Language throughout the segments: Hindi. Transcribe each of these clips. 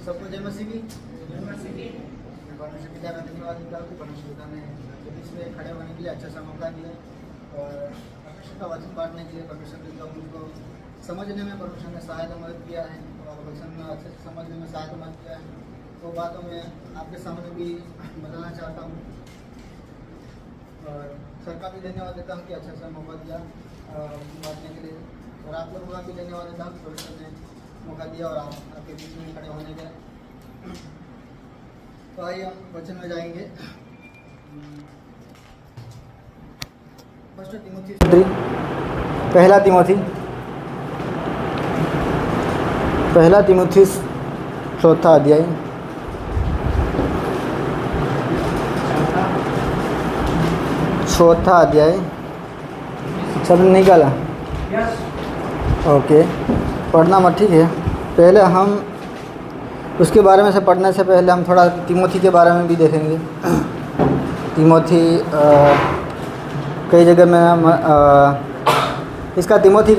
सबको जय मसीह की। मैं परमेश्वर पिता का धन्यवाद देता हूँ कि परमेश्वर पिता ने बीच में खड़े होने के लिए अच्छा सा मौका दिया और परमेश्वर का वचन बांटने के लिए परमेश्वर पिता उनको समझने में परमेश्वर ने सहायता मदद किया है और वचन में अच्छे से समझने में सहायता मदद किया है। वो बातों में आपके सामने भी बताना चाहता हूँ और सर का भी धन्यवाद देता हूँ कि अच्छा सा मौका दिया बांटने के लिए और आप लोगों का भी धन्यवाद देता हूँ परमेश्वर ने मौका दिया और आप आपके बीच में खड़े होने का। तो आइए हम वचन में जाएंगे। फर्स्ट तिमोथी, पहला तिमोथी चौथा अध्याय। चौथा अध्याय सब निकाला। ओके, पढ़ना मत, ठीक है। पहले हम उसके बारे में से पढ़ने से पहले हम थोड़ा तिमोथी के बारे में भी देखेंगे। तिमोथी कई जगह में इसका तिमोथी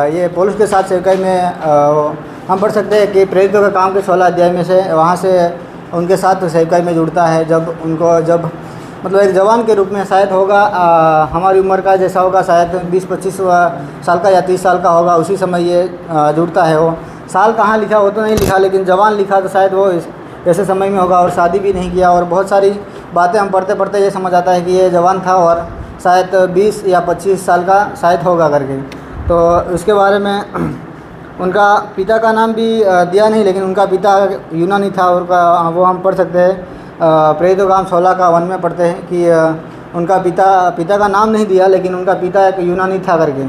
ये पौलुस के साथ सेवकाई में हम पढ़ सकते हैं कि प्रेरितों का काम के 16 अध्याय में से वहाँ से उनके साथ सेवकाई में जुड़ता है। जब मतलब एक जवान के रूप में शायद होगा, हमारी उम्र का जैसा होगा, शायद 20-25 साल का या 30 साल का होगा, उसी समय ये जुड़ता है। वो साल कहाँ लिखा वो तो नहीं लिखा, लेकिन जवान लिखा तो शायद वो ऐसे समय में होगा और शादी भी नहीं किया। और बहुत सारी बातें हम पढ़ते पढ़ते ये समझ आता है कि ये जवान था और शायद 20 या 25 साल का शायद होगा करके। तो उसके बारे में उनका पिता का नाम भी दिया नहीं, लेकिन उनका पिता यूनानी था और वो हम पढ़ सकते हैं प्रेरितों का काम 16 का 1 में पढ़ते हैं कि उनका पिता का नाम नहीं दिया, लेकिन उनका पिता एक यूनानी था करके।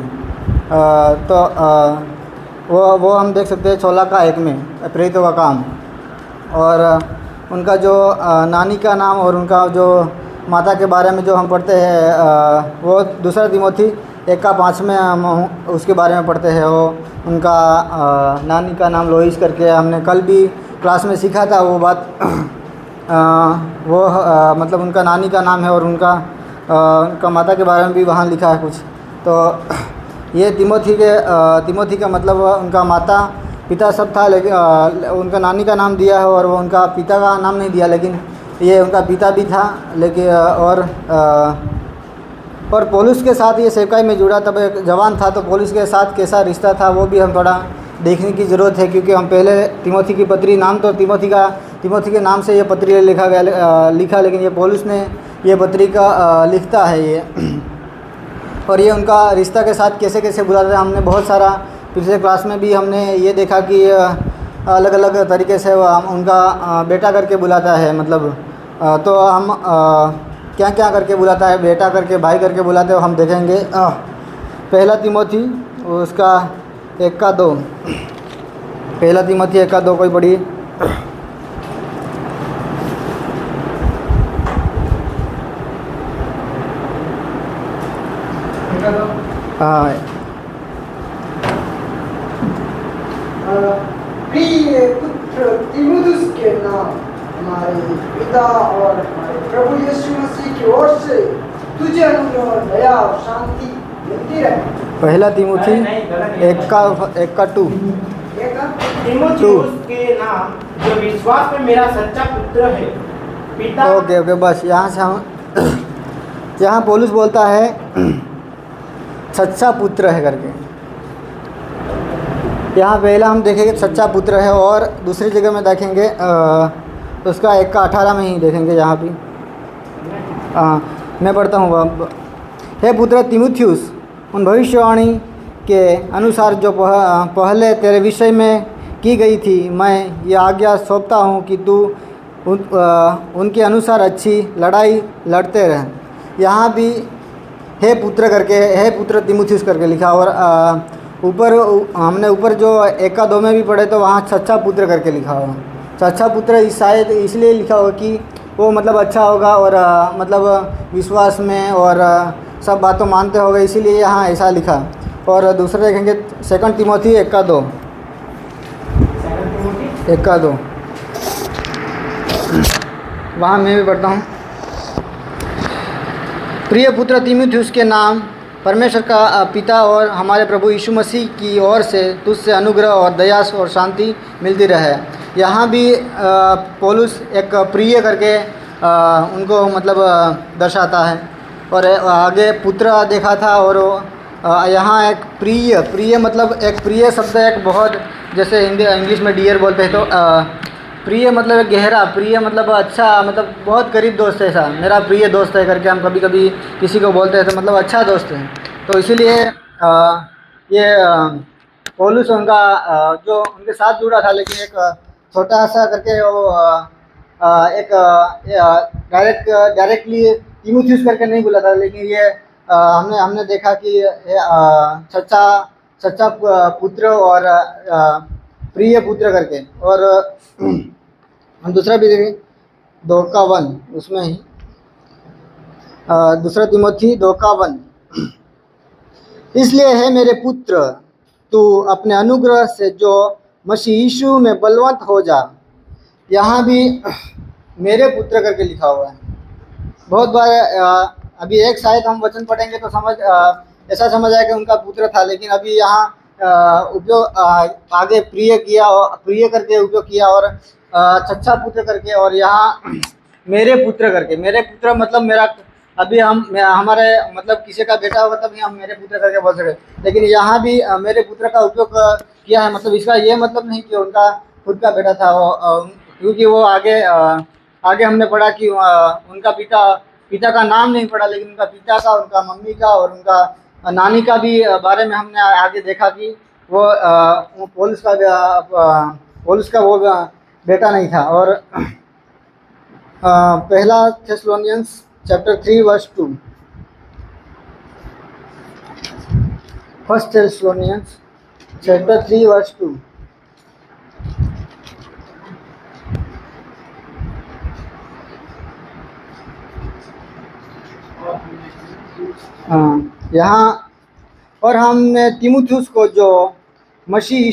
वो हम देख सकते हैं 16 का 1 में प्रेरितों का काम। और उनका जो नानी का नाम और उनका जो माता के बारे में जो हम पढ़ते हैं वो दूसरा तिमोथी 1 का 5 में हम उसके बारे में पढ़ते हैं। वो उनका नानी का नाम लोइस करके हमने कल भी क्लास में सीखा था वो बात। मतलब उनका नानी का नाम है और उनका माता के बारे में भी वहाँ लिखा है कुछ। तो ये तिमोथी का मतलब उनका माता पिता सब था, लेकिन उनका नानी का नाम दिया है और वो उनका पिता का नाम नहीं दिया, लेकिन ये उनका पिता भी था। लेकिन और पौलुस के साथ ये सेवकाई में जुड़ा, तब एक जवान था, तो पौलुस के साथ कैसा रिश्ता था वो भी हम थोड़ा देखने की ज़रूरत है। क्योंकि हम पहले तिमोथी की पत्री, नाम तो तिमोथी के नाम से ये पत्री लिखा, लेकिन ये पौलुस ने ये पत्री का लिखता है ये। और ये उनका रिश्ता के साथ कैसे कैसे बुलाता है, हमने बहुत सारा पिछले क्लास में भी हमने ये देखा कि अलग अलग तरीके से उनका बेटा करके बुलाता है। मतलब तो हम क्या क्या करके बुलाता है, बेटा करके, भाई करके बुलाते हैं, हम देखेंगे। पहला तिमोथी उसका 1 का 2, पहला तिमोथी 1 का 2 कोई बड़ी हाँ। प्रिय पुत्र तीमुथियुस के नाम हमारे पिता और हमारे प्रभु यीशु मसीह की ओर से तुझे अनुग्रह, दया और शांति मिलती रहे। पहला तिमोथी 1 का 2, तीमुथियुस के नाम जो विश्वास में मेरा सच्चा पुत्र है, पिता। ओके, बस यहाँ से हम यहाँ पौलुस बोलता है सच्चा पुत्र है करके। यहाँ पहला हम देखेंगे सच्चा पुत्र है और दूसरी जगह में देखेंगे उसका 1 का 18 में ही देखेंगे। यहाँ भी मैं पढ़ता हूँ। हे पुत्र तीमुथियुस, उन भविष्यवाणी के अनुसार जो पहले तेरे विषय में की गई थी, मैं ये आज्ञा सौंपता हूँ कि तू उनके अनुसार अच्छी लड़ाई लड़ते रह। यहाँ भी हे पुत्र तीमुथियुस करके लिखा। और ऊपर हमने जो 1 का 2 में भी पढ़े तो वहाँ सच्चा पुत्र करके लिखा हुआ। सच्चा पुत्र शायद इसलिए लिखा होगा कि वो मतलब अच्छा होगा और मतलब विश्वास में और सब बातों मानते होगा, इसीलिए यहाँ ऐसा लिखा। और दूसरा देखेंगे 2 तिमोथी 1 का 2, 1 का 2 वहाँ मैं भी पढ़ता हूँ। प्रिय पुत्र तीमुथियुस के नाम परमेश्वर का पिता और हमारे प्रभु यीशु मसीह की ओर से तुझसे अनुग्रह और दया और शांति मिलती रहे। यहाँ भी पौलुस एक प्रिय करके उनको मतलब दर्शाता है, और आगे पुत्र देखा था, और यहाँ एक प्रिय मतलब एक प्रिय शब्द एक बहुत, जैसे हिंदी इंग्लिश में डियर बोलते हैं, तो प्रिय मतलब एक गहरा, प्रिय मतलब अच्छा, मतलब बहुत करीब दोस्त है, ऐसा मेरा प्रिय दोस्त है करके हम कभी कभी किसी को बोलते हैं, तो मतलब अच्छा दोस्त है। तो इसीलिए ये पौलुस उनका जो उनके साथ जुड़ा था, लेकिन एक छोटा सा करके वो एक डायरेक्टली तीमुथियुस करके नहीं बोला था, लेकिन ये हमने देखा कि ये सच्चा पुत्र और प्रिय पुत्र करके। और हम दूसरा भी देखें 2:1 उसमें ही, दूसरा तिमोथी 2:1, इसलिए है मेरे पुत्र तू अपने अनुग्रह से जो मसीह यीशु में बलवंत हो जा। यहाँ भी मेरे पुत्र करके लिखा हुआ है। बहुत बार अभी एक शायद हम वचन पढ़ेंगे तो ऐसा समझ आया कि उनका पुत्र था, लेकिन अभी यहाँ उपयोग आगे प्रिय करके उपयोग किया, और सच्चा पुत्र करके, और यहाँ मेरे पुत्र मतलब मेरा, अभी हमारे मतलब किसी का बेटा होगा तभी हम मेरे पुत्र करके बोल सके, लेकिन यहाँ भी मेरे पुत्र का उपयोग किया है। मतलब इसका ये मतलब नहीं कि उनका खुद का बेटा था, क्योंकि वो आगे हमने पढ़ा कि उनका पिता का नाम नहीं पढ़ा, लेकिन उनका पिता का, उनका मम्मी का और उनका नानी का भी बारे में हमने आगे देखा कि वो पौलुस का वो बेटा नहीं था। और पहला थेस्सलोनियंस चैप्टर 3:2, फर्स्ट थेस्सलोनियंस चैप्टर 3:2, यहाँ, और हमने तीमुथियुस को जो मसीह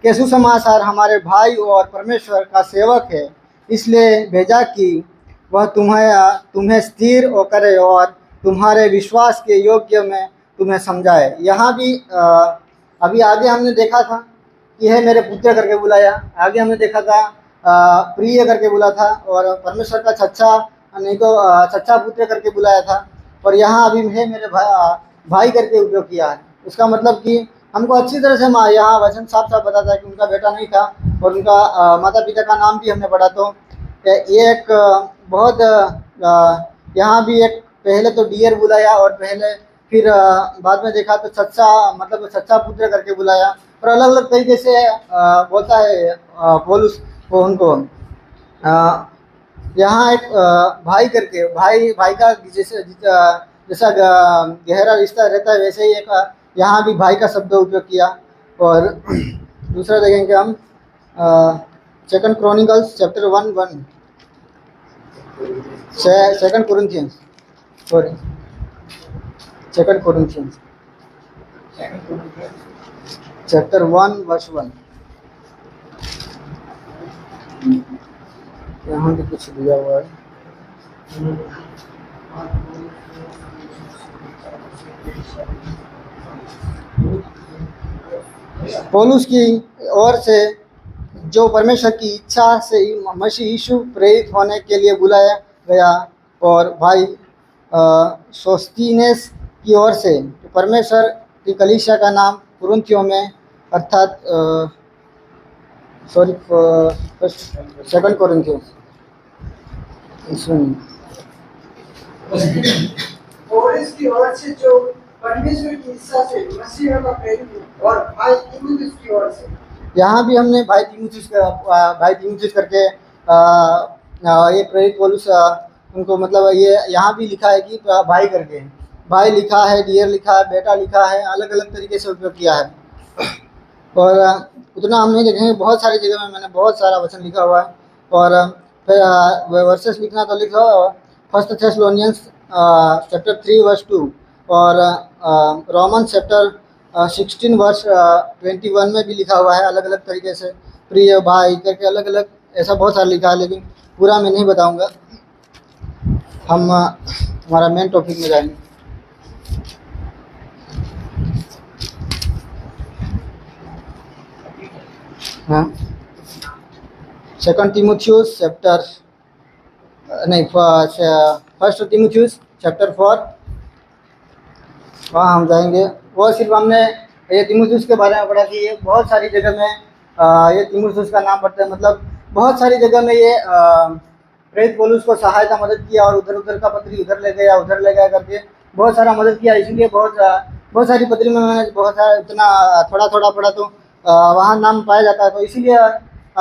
के सुसमाचार हमारे भाई और परमेश्वर का सेवक है, इसलिए भेजा कि वह तुम्हें स्थिर करे और तुम्हारे विश्वास के योग्य में तुम्हें समझाए। यहाँ भी अभी आगे हमने देखा था कि है मेरे पुत्र करके बुलाया, आगे हमने देखा था प्रिय करके बुला था, और परमेश्वर का सच्चा पुत्र करके बुलाया था, और यहाँ अभी है मेरे भाई करके उपयोग किया है। उसका मतलब कि हमको अच्छी तरह से यहाँ वचन साफ बताता है कि उनका बेटा नहीं था, और उनका माता पिता का नाम भी हमने पढ़ा। तो ये एक बहुत यहाँ भी एक पहले तो डियर बुलाया, और फिर बाद में देखा तो सच्चा पुत्र करके बुलाया, और अलग अलग तरीके से बोलता है पौलुस को उनको। यहाँ एक भाई करके, भाई का जैसा गहरा रिश्ता रहता है, वैसे ही एक यहाँ भी भाई का शब्द उपयोग किया। और दूसरा देखेंगे हम 2 क्रॉनिकल्स चैप्टर 1:1, 2 कोरिन्थियंस चैप्टर 1:1। यहाँ भी कुछ दिया हुआ है। पौलुस की ओर से जो परमेश्वर की इच्छा से मसीह यीशु प्रेरित होने के लिए बुलाया गया, और भाई सोस्थिनेस की ओर से परमेश्वर की कलीसिया का नाम कुरिन्थियों में, अर्थात 2 कोरिन्थियंस पौलुस की ओर से जो परमेश्वर की इच्छा से मसीह का प्रेरित, और भाई तीमुथियुस की ओर से, यहाँ भी हमने भाई तीमुथियुस करके ये प्रेरित पौलुस उनको, मतलब ये यहाँ भी लिखा है कि भाई करके, भाई लिखा है, डियर लिखा है, बेटा लिखा है, अलग अलग तरीके से उपयोग किया है। और उतना हम नहीं देखेंगे, बहुत सारी जगह में मैंने बहुत सारा वचन लिखा हुआ है। और फिर वर्सेस लिखना तो लिखा 1 थेस्सलोनियंस चैप्टर 3:2, और रोमन चैप्टर 16:21 में भी लिखा हुआ है, अलग अलग तरीके से प्रिय भाई करके अलग अलग ऐसा बहुत सारा लिखा है, लेकिन पूरा मैं नहीं बताऊंगा। हम हमारा मेन टॉपिक में जाएंगे। हाँ, सेकंड तिमुथियुस चैप्टर नहीं, फर्स्ट तिमुथियुस चैप्टर 4, वहाँ हम जाएंगे। वो सिर्फ हमने ये तिमुथियुस के बारे में पढ़ा कि ये बहुत सारी जगह में ये तिमुथियुस का नाम पढ़ते हैं, मतलब बहुत सारी जगह में ये प्रेरित पौलुस को सहायता मदद किया और उधर उधर का पत्री उधर ले गया उधर ले गया करके बहुत सारा मदद किया। इसलिए बहुत सारी पत्री में मैंने बहुत सारा इतना थोड़ा थोड़ा पढ़ा तो वहाँ नाम पाया जाता है, तो इसीलिए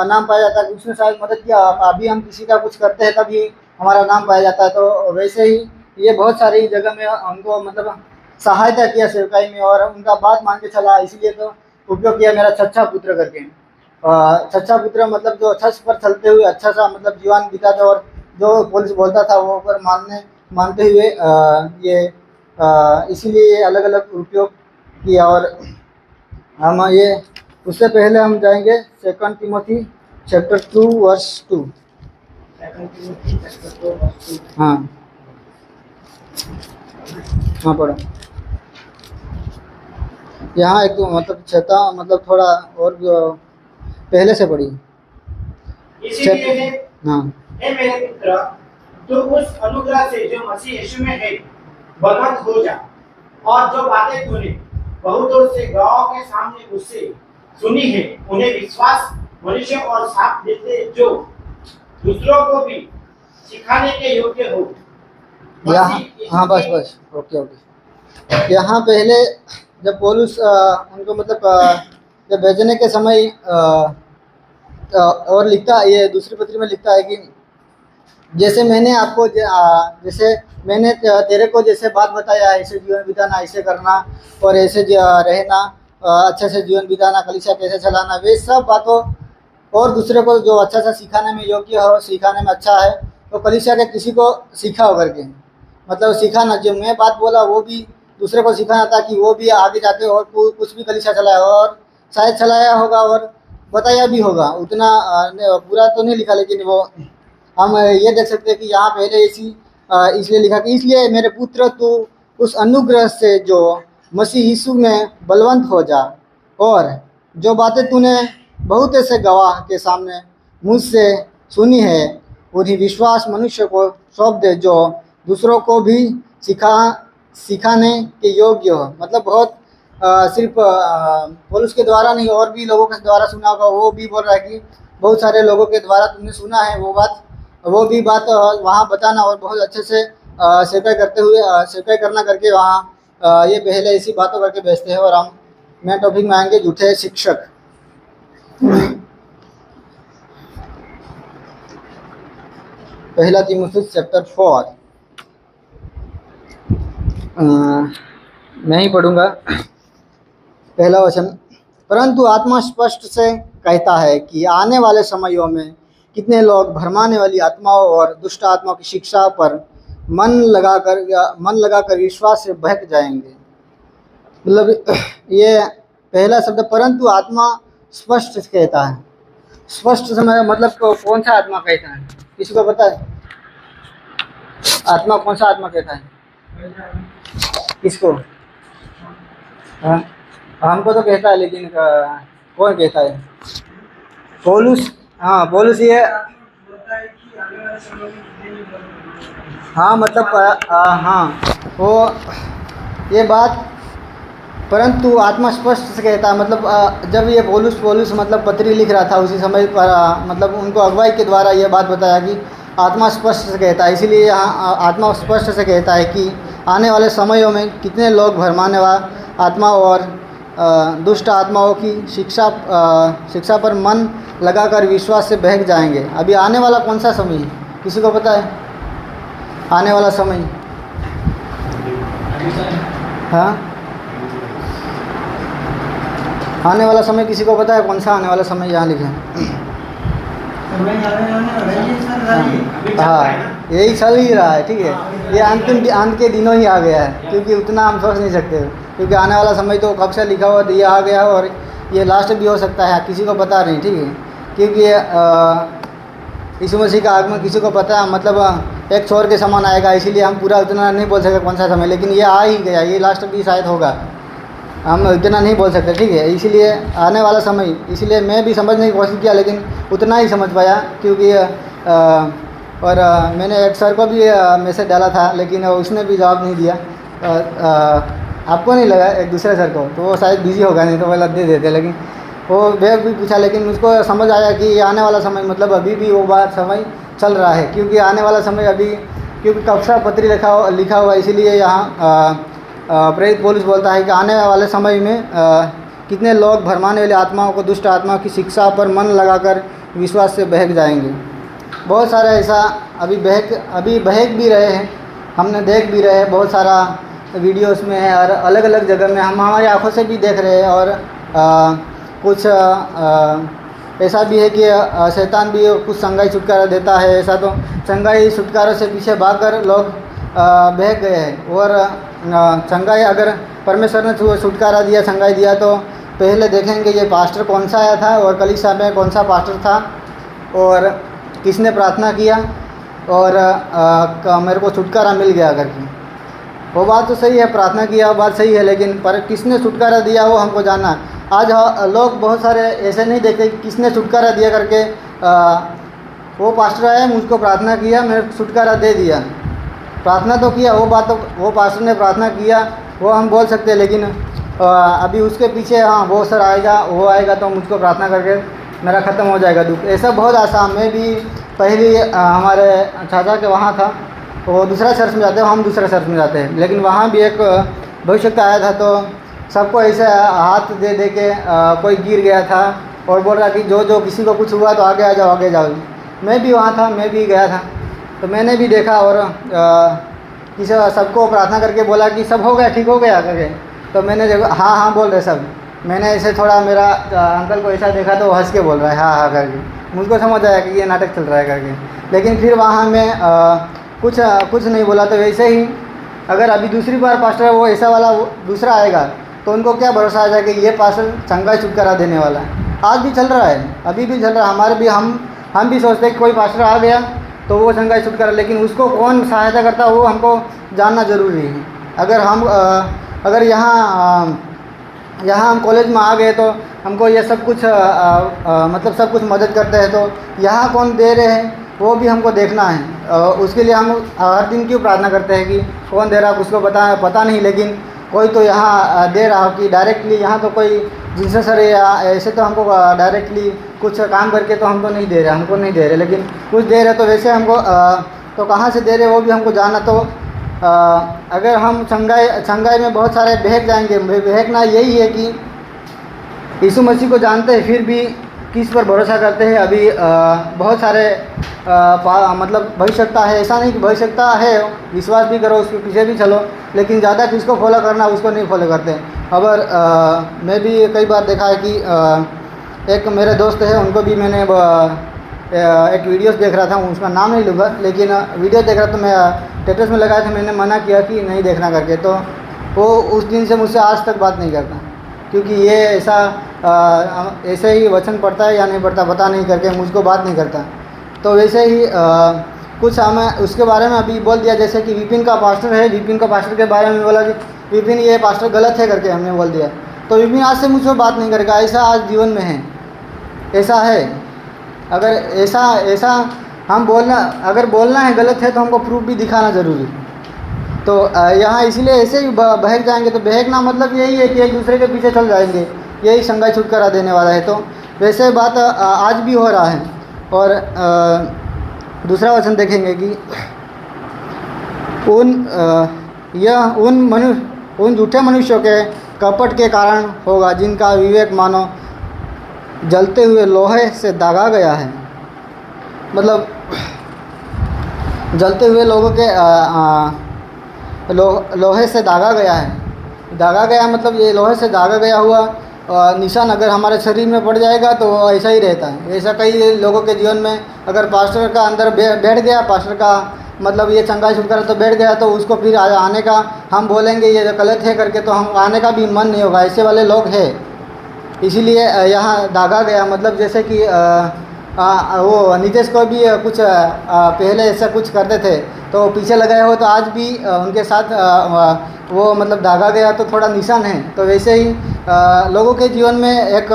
नाम पाया जाता है कि उसने शायद मदद किया। अभी हम किसी का कुछ करते हैं तभी हमारा नाम पाया जाता है, तो वैसे ही ये बहुत सारी जगह में हमको मतलब सहायता किया सेवकाई में और उनका बात मान के चला, इसलिए तो उपयोग किया मेरा सच्चा पुत्र करके। सच्चा पुत्र मतलब जो अच्छा पर चलते हुए अच्छा सा मतलब जीवन बिताता और जो पुलिस बोलता था वो पर मानते हुए ये इसीलिए ये अलग अलग उपयोग किया। और हम ये उससे पहले हम जाएंगे सेकंड तिमोथी चैप्टर 2 वर्स 2। हाँ हाँ पढ़ो। यहाँ एक मतलब छठा मतलब थोड़ा और पहले से पढ़ी। इसीलिए है, हाँ हे मेरे पुत्र, तू उस अनुग्रह से जो मसीह यीशु में है बलवंत हो जा, और जो बातें तूने बहुतों से गवाहों के सामने मुझसे सुनी है उन्हें विश्वास मनुष्य और साथ देते जो दूसरों को भी सिखाने के योग्य हो। यहाँ हाँ बस ओके। यहाँ पहले जब पौलुस उनको मतलब जब भेजने के समय और लिखता ये दूसरी पत्री में लिखता है कि जैसे मैंने आपको जैसे मैंने तेरे को जैसे बात बताया ऐसे जीवन बिताना, ऐसे करना और ऐसे रहना, अच्छे से जीवन बिताना, कलीसिया कैसे चलाना, वे सब बातों और दूसरे को जो अच्छा सा सिखाने में योग्य हो, सिखाने में अच्छा है, तो कलीसिया के किसी को सीखा हो करके मतलब सिखाना। जो मैं बात बोला वो भी दूसरे को सिखाना ताकि वो भी आगे जाके और कुछ भी कलीसिया चलाया और शायद चलाया होगा और बताया भी होगा। उतना पूरा तो नहीं लिखा, लेकिन वो हम ये देख सकते हैं कि यहाँ पहले इसलिए लिखा कि इसलिए मेरे पुत्र तू उस अनुग्रह से जो मसीह यीशु में बलवंत हो जा, और जो बातें तूने बहुत ऐसे गवाह के सामने मुझसे सुनी है उन्हीं विश्वास मनुष्य को सौंप दे जो दूसरों को भी सिखाने के योग्य हो। मतलब बहुत सिर्फ पौलुस के द्वारा नहीं और भी लोगों के द्वारा सुना होगा। वो भी बोल रहा है कि बहुत सारे लोगों के द्वारा तुमने सुना है वो भी बात वहाँ बताना और बहुत अच्छे से सेवकाई करना करके वहाँ ये पहले ऐसी बातों करके भेजते हैं। और हम मेन टॉपिक में आएंगे झूठे शिक्षक। पहला तीमुथियुस चैप्टर 4 मैं ही पढ़ूंगा। पहला वचन, परंतु आत्मा स्पष्ट से कहता है कि आने वाले समयों में कितने लोग भरमाने वाली आत्माओं और दुष्ट आत्माओं की शिक्षा पर मन लगाकर विश्वास से बहक जाएंगे। मतलब ये पहला शब्द परंतु आत्मा स्पष्ट कहता है। स्पष्ट समय मतलब कौन सा आत्मा कहता है, किसी को पता है? आत्मा कौन सा आत्मा कहता है किसको? हाँ हमको तो कहता है, लेकिन कौन कहता है? पौलुस। हाँ पौलुस ये हाँ मतलब हाँ वो ये बात परंतु आत्मा स्पष्ट से कहता है। मतलब जब ये पौलुस मतलब पत्री लिख रहा था उसी समय पर मतलब उनको अगुवाई के द्वारा ये बात बताया कि आत्मा स्पष्ट से कहता है। इसीलिए यहाँ आत्मा स्पष्ट से कहता है कि आने वाले समयों में कितने लोग भरमाने वाला आत्मा और दुष्ट आत्माओं की शिक्षा पर मन लगाकर विश्वास से बहक जाएंगे। अभी आने वाला कौन सा समय है, किसी को पता है? आने वाला समय हाँ आने वाला समय किसी को पता है कौन सा आने वाला समय यहाँ लिखा है? हाँ यही चल ही रहा है, ठीक है। ये अंत के दिनों ही आ गया है, क्योंकि उतना हम सोच नहीं सकते, क्योंकि आने वाला समय तो कब से लिखा हुआ ये आ गया और ये लास्ट भी हो सकता है, किसी को पता नहीं, ठीक है। क्योंकि यीशु मसीह का आगमन किसी को पता है मतलब एक छोर के समान आएगा, इसीलिए हम पूरा उतना नहीं बोल सकते कौन सा समय, लेकिन ये आ ही गया, ये लास्ट भी शायद होगा। हम इतना नहीं बोल सकते, ठीक है। इसीलिए आने वाला समय, इसीलिए मैं भी समझने की कोशिश किया लेकिन उतना ही समझ पाया, क्योंकि मैंने एक सर को भी मैसेज डाला था लेकिन उसने भी जवाब नहीं दिया। आपको नहीं लगा? एक दूसरे सर को, तो वो शायद बिजी होगा, नहीं तो बोला दे देते। लेकिन वो बैग भी पूछा, लेकिन मुझको समझ आया कि आने वाला समय मतलब अभी भी वो बात समय चल रहा है, क्योंकि आने वाला समय अभी, क्योंकि कक्षा पत्री लिखा हुआ, इसीलिए यहाँ प्रेरित पौलुस बोलता है कि आने वाले समय में कितने लोग भरमाने वाली आत्माओं को, दुष्ट आत्माओं की शिक्षा पर मन लगाकर विश्वास से बहक जाएंगे। बहुत सारा ऐसा अभी बहक भी रहे हैं, हमने देख भी रहे हैं, बहुत सारा वीडियोस में है और अलग अलग जगह में हम हमारी आंखों से भी देख रहे हैं। और कुछ ऐसा भी है कि शैतान भी कुछ संगाई छुटकारा देता है। ऐसा तो संगाई छुटकारा से पीछे भागकर लोग बहक गए हैं। और संगाई, अगर परमेश्वर ने छुटकारा दिया, संगाई दिया, तो पहले देखेंगे ये पास्टर कौन सा आया था और कलीसिया में कौन सा पास्टर था और किसने प्रार्थना किया और मेरे को छुटकारा मिल गया करके। वो बात तो सही है, प्रार्थना किया वो बात सही है, लेकिन पर किसने छुटकारा दिया वो हमको जानना है। आज लोग बहुत सारे ऐसे नहीं देखते कि किसने छुटकारा दिया करके। वो पास्टर आया, मुझको प्रार्थना किया, मेरे को छुटकारा दे दिया। प्रार्थना तो किया, वो बात तो वो पास्टर ने प्रार्थना किया वो हम बोल सकते हैं, लेकिन अभी उसके पीछे हाँ वो सर आएगा, वो आएगा तो मुझको प्रार्थना करके मेरा ख़त्म हो जाएगा दुख। ऐसा बहुत आसान। मैं भी पहले हमारे चाचा के वहाँ था, वो दूसरा चर्च में जाते हैं, हम दूसरा चर्च में जाते हैं, लेकिन वहाँ भी एक भविष्यवक्ता आया था, तो सबको ऐसे हाथ दे दे के कोई गिर गया था और बोल रहा कि जो किसी को कुछ हुआ तो आगे आ जाओ, आगे जाओ। मैं भी वहाँ था, मैं भी गया था, तो मैंने भी देखा और किसी सबको प्रार्थना करके बोला कि सब हो गया, ठीक हो गया करके। तो मैंने देखा हाँ हाँ बोल रहे सब। मैंने ऐसे थोड़ा मेरा अंकल को ऐसा देखा तो वो हंस के बोल रहा है हाँ हाँ करके। मुझको समझ आया कि ये नाटक चल रहा है करके। लेकिन फिर वहाँ में कुछ नहीं बोला। तो वैसे ही अगर अभी दूसरी बार पास्टर वो ऐसा वाला दूसरा आएगा तो उनको क्या भरोसा आ जाए कि ये पास्टर संगाई छुटकारा देने वाला है। आज भी चल रहा है, अभी भी चल रहा है। हमारे भी हम भी सोचते हैं कि कोई पास्टर आ गया तो वो संगाई छुटकारा, लेकिन उसको कौन सहायता करता है वो हमको जानना ज़रूरी है। अगर यहाँ हम कॉलेज में आ गए तो हमको ये सब कुछ मतलब सब कुछ मदद करते हैं, तो यहाँ कौन दे रहे हैं वो भी हमको देखना है। उसके लिए हम हर दिन क्यों प्रार्थना करते हैं कि कौन दे रहा है उसको पता नहीं, लेकिन कोई तो यहाँ दे रहा हो कि डायरेक्टली यहाँ तो कोई जिनसे सर या ऐसे तो हमको डायरेक्टली कुछ काम करके तो हमको नहीं दे रहे, लेकिन कुछ दे रहे तो वैसे हमको तो कहाँ से दे रहे वो भी हमको जानना। तो अगर हम संगाई में बहुत सारे बहक जाएंगे। बहकना यही है कि यीशु मसीह को जानते हैं फिर भी किस पर भरोसा करते हैं। अभी बहुत सारे मतलब भविष्यवक्ता है, ऐसा नहीं कि भविष्यवक्ता है विश्वास भी करो उसके पीछे भी चलो, लेकिन ज़्यादा किसको फॉलो करना उसको नहीं फॉलो करते। अगर मैं भी कई बार देखा है कि एक मेरे दोस्त है, उनको भी मैंने एक वीडियोस देख रहा था, उसका नाम नहीं लूँगा, लेकिन वीडियो देख रहा था, मैं स्टेटस में लगाया था, मैंने मना किया कि नहीं देखना करके। तो वो उस दिन से मुझसे आज तक बात नहीं करता, क्योंकि ये ऐसे ही वचन पढ़ता है या नहीं पढ़ता पता नहीं करके मुझको बात नहीं करता। तो वैसे ही कुछ हमें उसके बारे में अभी बोल दिया, जैसे कि विपिन का पास्टर है, विपिन का पास्टर के बारे में बोला कि विपिन ये पास्टर गलत है करके हमने बोल दिया, तो विपिन आज से मुझसे बात नहीं करेगा। ऐसा आज जीवन में है, ऐसा है। अगर ऐसा हम अगर बोलना है गलत है तो हमको प्रूफ भी दिखाना ज़रूरी। तो यहाँ इसीलिए ऐसे ही बहक जाएंगे। तो बहकना मतलब यही है कि एक दूसरे के पीछे चल जाएंगे, यही संगाई छुटकारा देने वाला है। तो वैसे बात आज भी हो रहा है। और दूसरा वचन देखेंगे कि उन झूठे मनुष्यों के कपट के कारण होगा जिनका विवेक मानो जलते हुए लोहे से दागा गया है। मतलब जलते हुए लोगों के लोहे से दागा गया है। दागा गया मतलब ये लोहे से दागा गया हुआ निशान अगर हमारे शरीर में पड़ जाएगा तो ऐसा ही रहता है। ऐसा कई लोगों के जीवन में अगर पास्टर का अंदर बैठ गया, पास्टर का मतलब ये संगाई छुटकारा तो बैठ गया, तो उसको फिर आने का हम बोलेंगे ये गलत है करके, तो हम आने का भी मन नहीं होगा। ऐसे वाले लोग हैं, इसीलिए यहाँ दागा गया मतलब जैसे कि वो नीतीश को भी कुछ पहले ऐसा कुछ करते थे तो पीछे लगाए हो, तो आज भी उनके साथ वो मतलब दागा गया तो थोड़ा निशान है। तो वैसे ही लोगों के जीवन में एक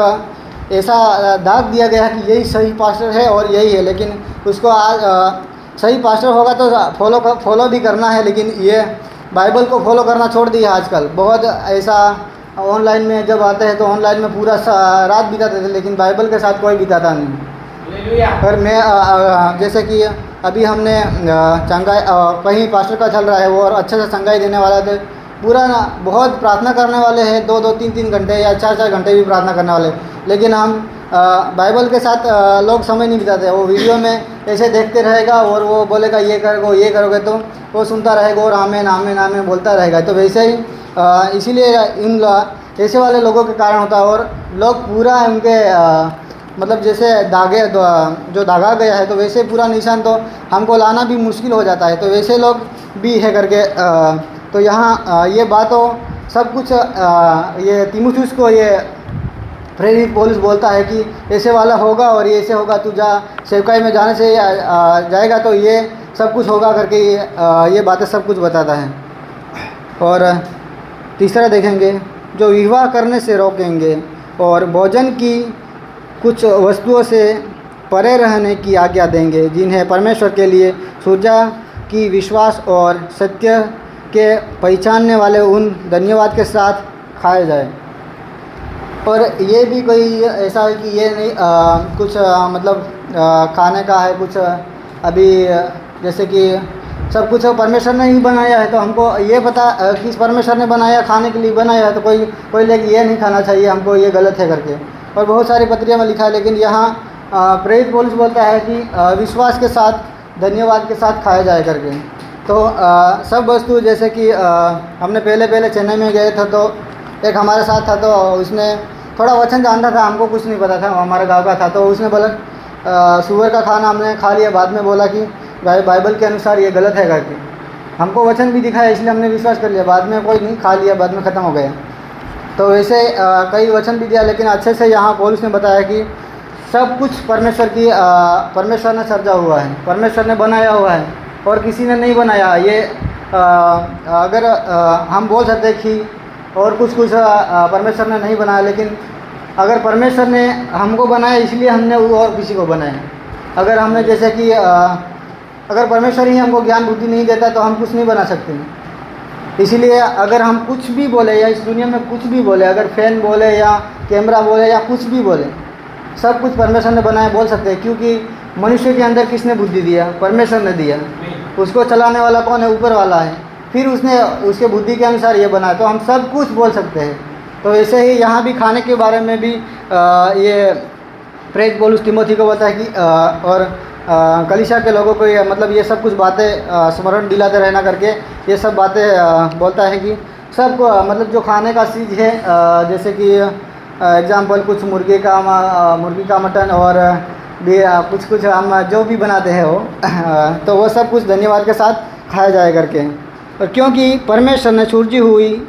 ऐसा दाग दिया गया कि यही सही पास्टर है और यही है, लेकिन उसको आज सही पास्टर होगा तो फॉलो भी करना है, लेकिन ये बाइबल को फॉलो करना छोड़ दिया आजकल। बहुत ऐसा ऑनलाइन में जब आते हैं तो ऑनलाइन में पूरा रात बिताते थे, लेकिन बाइबल के साथ कोई बिताता नहीं। और मैं जैसे कि अभी हमने चंगाई कहीं पास्टर का चल रहा है वो और अच्छे से चंगाई देने वाला थे, पूरा ना बहुत प्रार्थना करने वाले हैं, 2-2 3-3 घंटे या 4-4 घंटे भी प्रार्थना करने वाले, लेकिन हम बाइबल के साथ लोग समय नहीं बिताते। वो वीडियो में ऐसे देखते रहेगा और वो बोलेगा ये करोगे तो वो सुनता रहेगा और आमेन आमेन आमेन बोलता रहेगा। तो वैसे ही इसीलिए इन ऐसे वाले लोगों के कारण होता है, और लोग पूरा उनके मतलब जैसे जो दागा गया है तो वैसे पूरा निशान तो हमको लाना भी मुश्किल हो जाता है, तो वैसे लोग भी है करके तो यहाँ ये बातों सब कुछ ये तीमुथियुस को ये प्रेरित पौलुस बोलता है कि ऐसे वाला होगा और ये ऐसे होगा, तू जा सेवकाई में जाने से जाएगा तो ये सब कुछ होगा करके ये बातें सब कुछ बताता है। और तीसरा देखेंगे, जो विवाह करने से रोकेंगे और भोजन की कुछ वस्तुओं से परे रहने की आज्ञा देंगे, जिन्हें परमेश्वर के लिए सूजा की विश्वास और सत्य के पहचानने वाले उन धन्यवाद के साथ खाए जाए। और ये भी कोई ऐसा है कि ये नहीं कुछ मतलब खाने का है, कुछ अभी जैसे कि सब कुछ परमेश्वर ने ही बनाया है, तो हमको ये पता कि परमेश्वर ने बनाया खाने के लिए बनाया है, तो कोई लेकिन ये नहीं खाना चाहिए हमको, ये गलत है करके। और बहुत सारी पत्रियों में लिखा है, लेकिन यहाँ प्रेरित पौलुस बोलता है कि विश्वास के साथ धन्यवाद के साथ खाया जाए करके। तो सब वस्तु जैसे कि हमने पहले चेन्नई में गए थे, तो एक हमारे साथ था, तो उसने थोड़ा वचन जानता था, हमको कुछ नहीं पता था, हमारे गांव का था, तो उसने बोला सुअर का खाना हमने खा लिया, बाद में बोला कि बाइबल के अनुसार ये गलत है करके। हमको वचन भी दिखाया इसलिए हमने विश्वास कर लिया, बाद में कोई नहीं खा लिया, बाद में ख़त्म हो गया। तो वैसे कई वचन भी दिया, लेकिन अच्छे से यहाँ पौलुस ने बताया कि सब कुछ परमेश्वर ने सर्जा हुआ है, परमेश्वर ने बनाया हुआ है और किसी ने नहीं बनाया। ये अगर हम बोल सकते कि और कुछ परमेश्वर ने नहीं बनाया, लेकिन अगर परमेश्वर ने हमको बनाया इसलिए हमने वो और किसी को बनाया। अगर हमने जैसे कि अगर परमेश्वर ही हमको ज्ञान बुद्धि नहीं देता तो हम कुछ नहीं बना सकते। इसीलिए अगर हम कुछ भी बोले या इस दुनिया में कुछ भी बोले, अगर फ़ैन बोले या कैमरा बोले या कुछ भी बोले, सब कुछ परमेश्वर ने बनाया बोल सकते हैं, क्योंकि मनुष्य के अंदर किसने बुद्धि दिया? परमेश्वर ने दिया। उसको चलाने वाला कौन है? ऊपर वाला है। फिर उसने उसके बुद्धि के अनुसार ये बनाया, तो हम सब कुछ बोल सकते हैं। तो ऐसे ही यहाँ भी खाने के बारे में भी ये प्रेरित पौलुस तीमुथी को बताया कि और कलीसिया के लोगों को ये मतलब ये सब कुछ बातें स्मरण दिलाते रहना करके ये सब बातें बोलता है कि सब मतलब जो खाने का चीज़ है, जैसे कि एग्जाम्पल कुछ मुर्गी का मटन और भी कुछ हम जो भी बनाते हैं वो तो वो सब कुछ धन्यवाद के साथ खाया जाए करके। और क्योंकि परमेश्वर ने सृजी हुई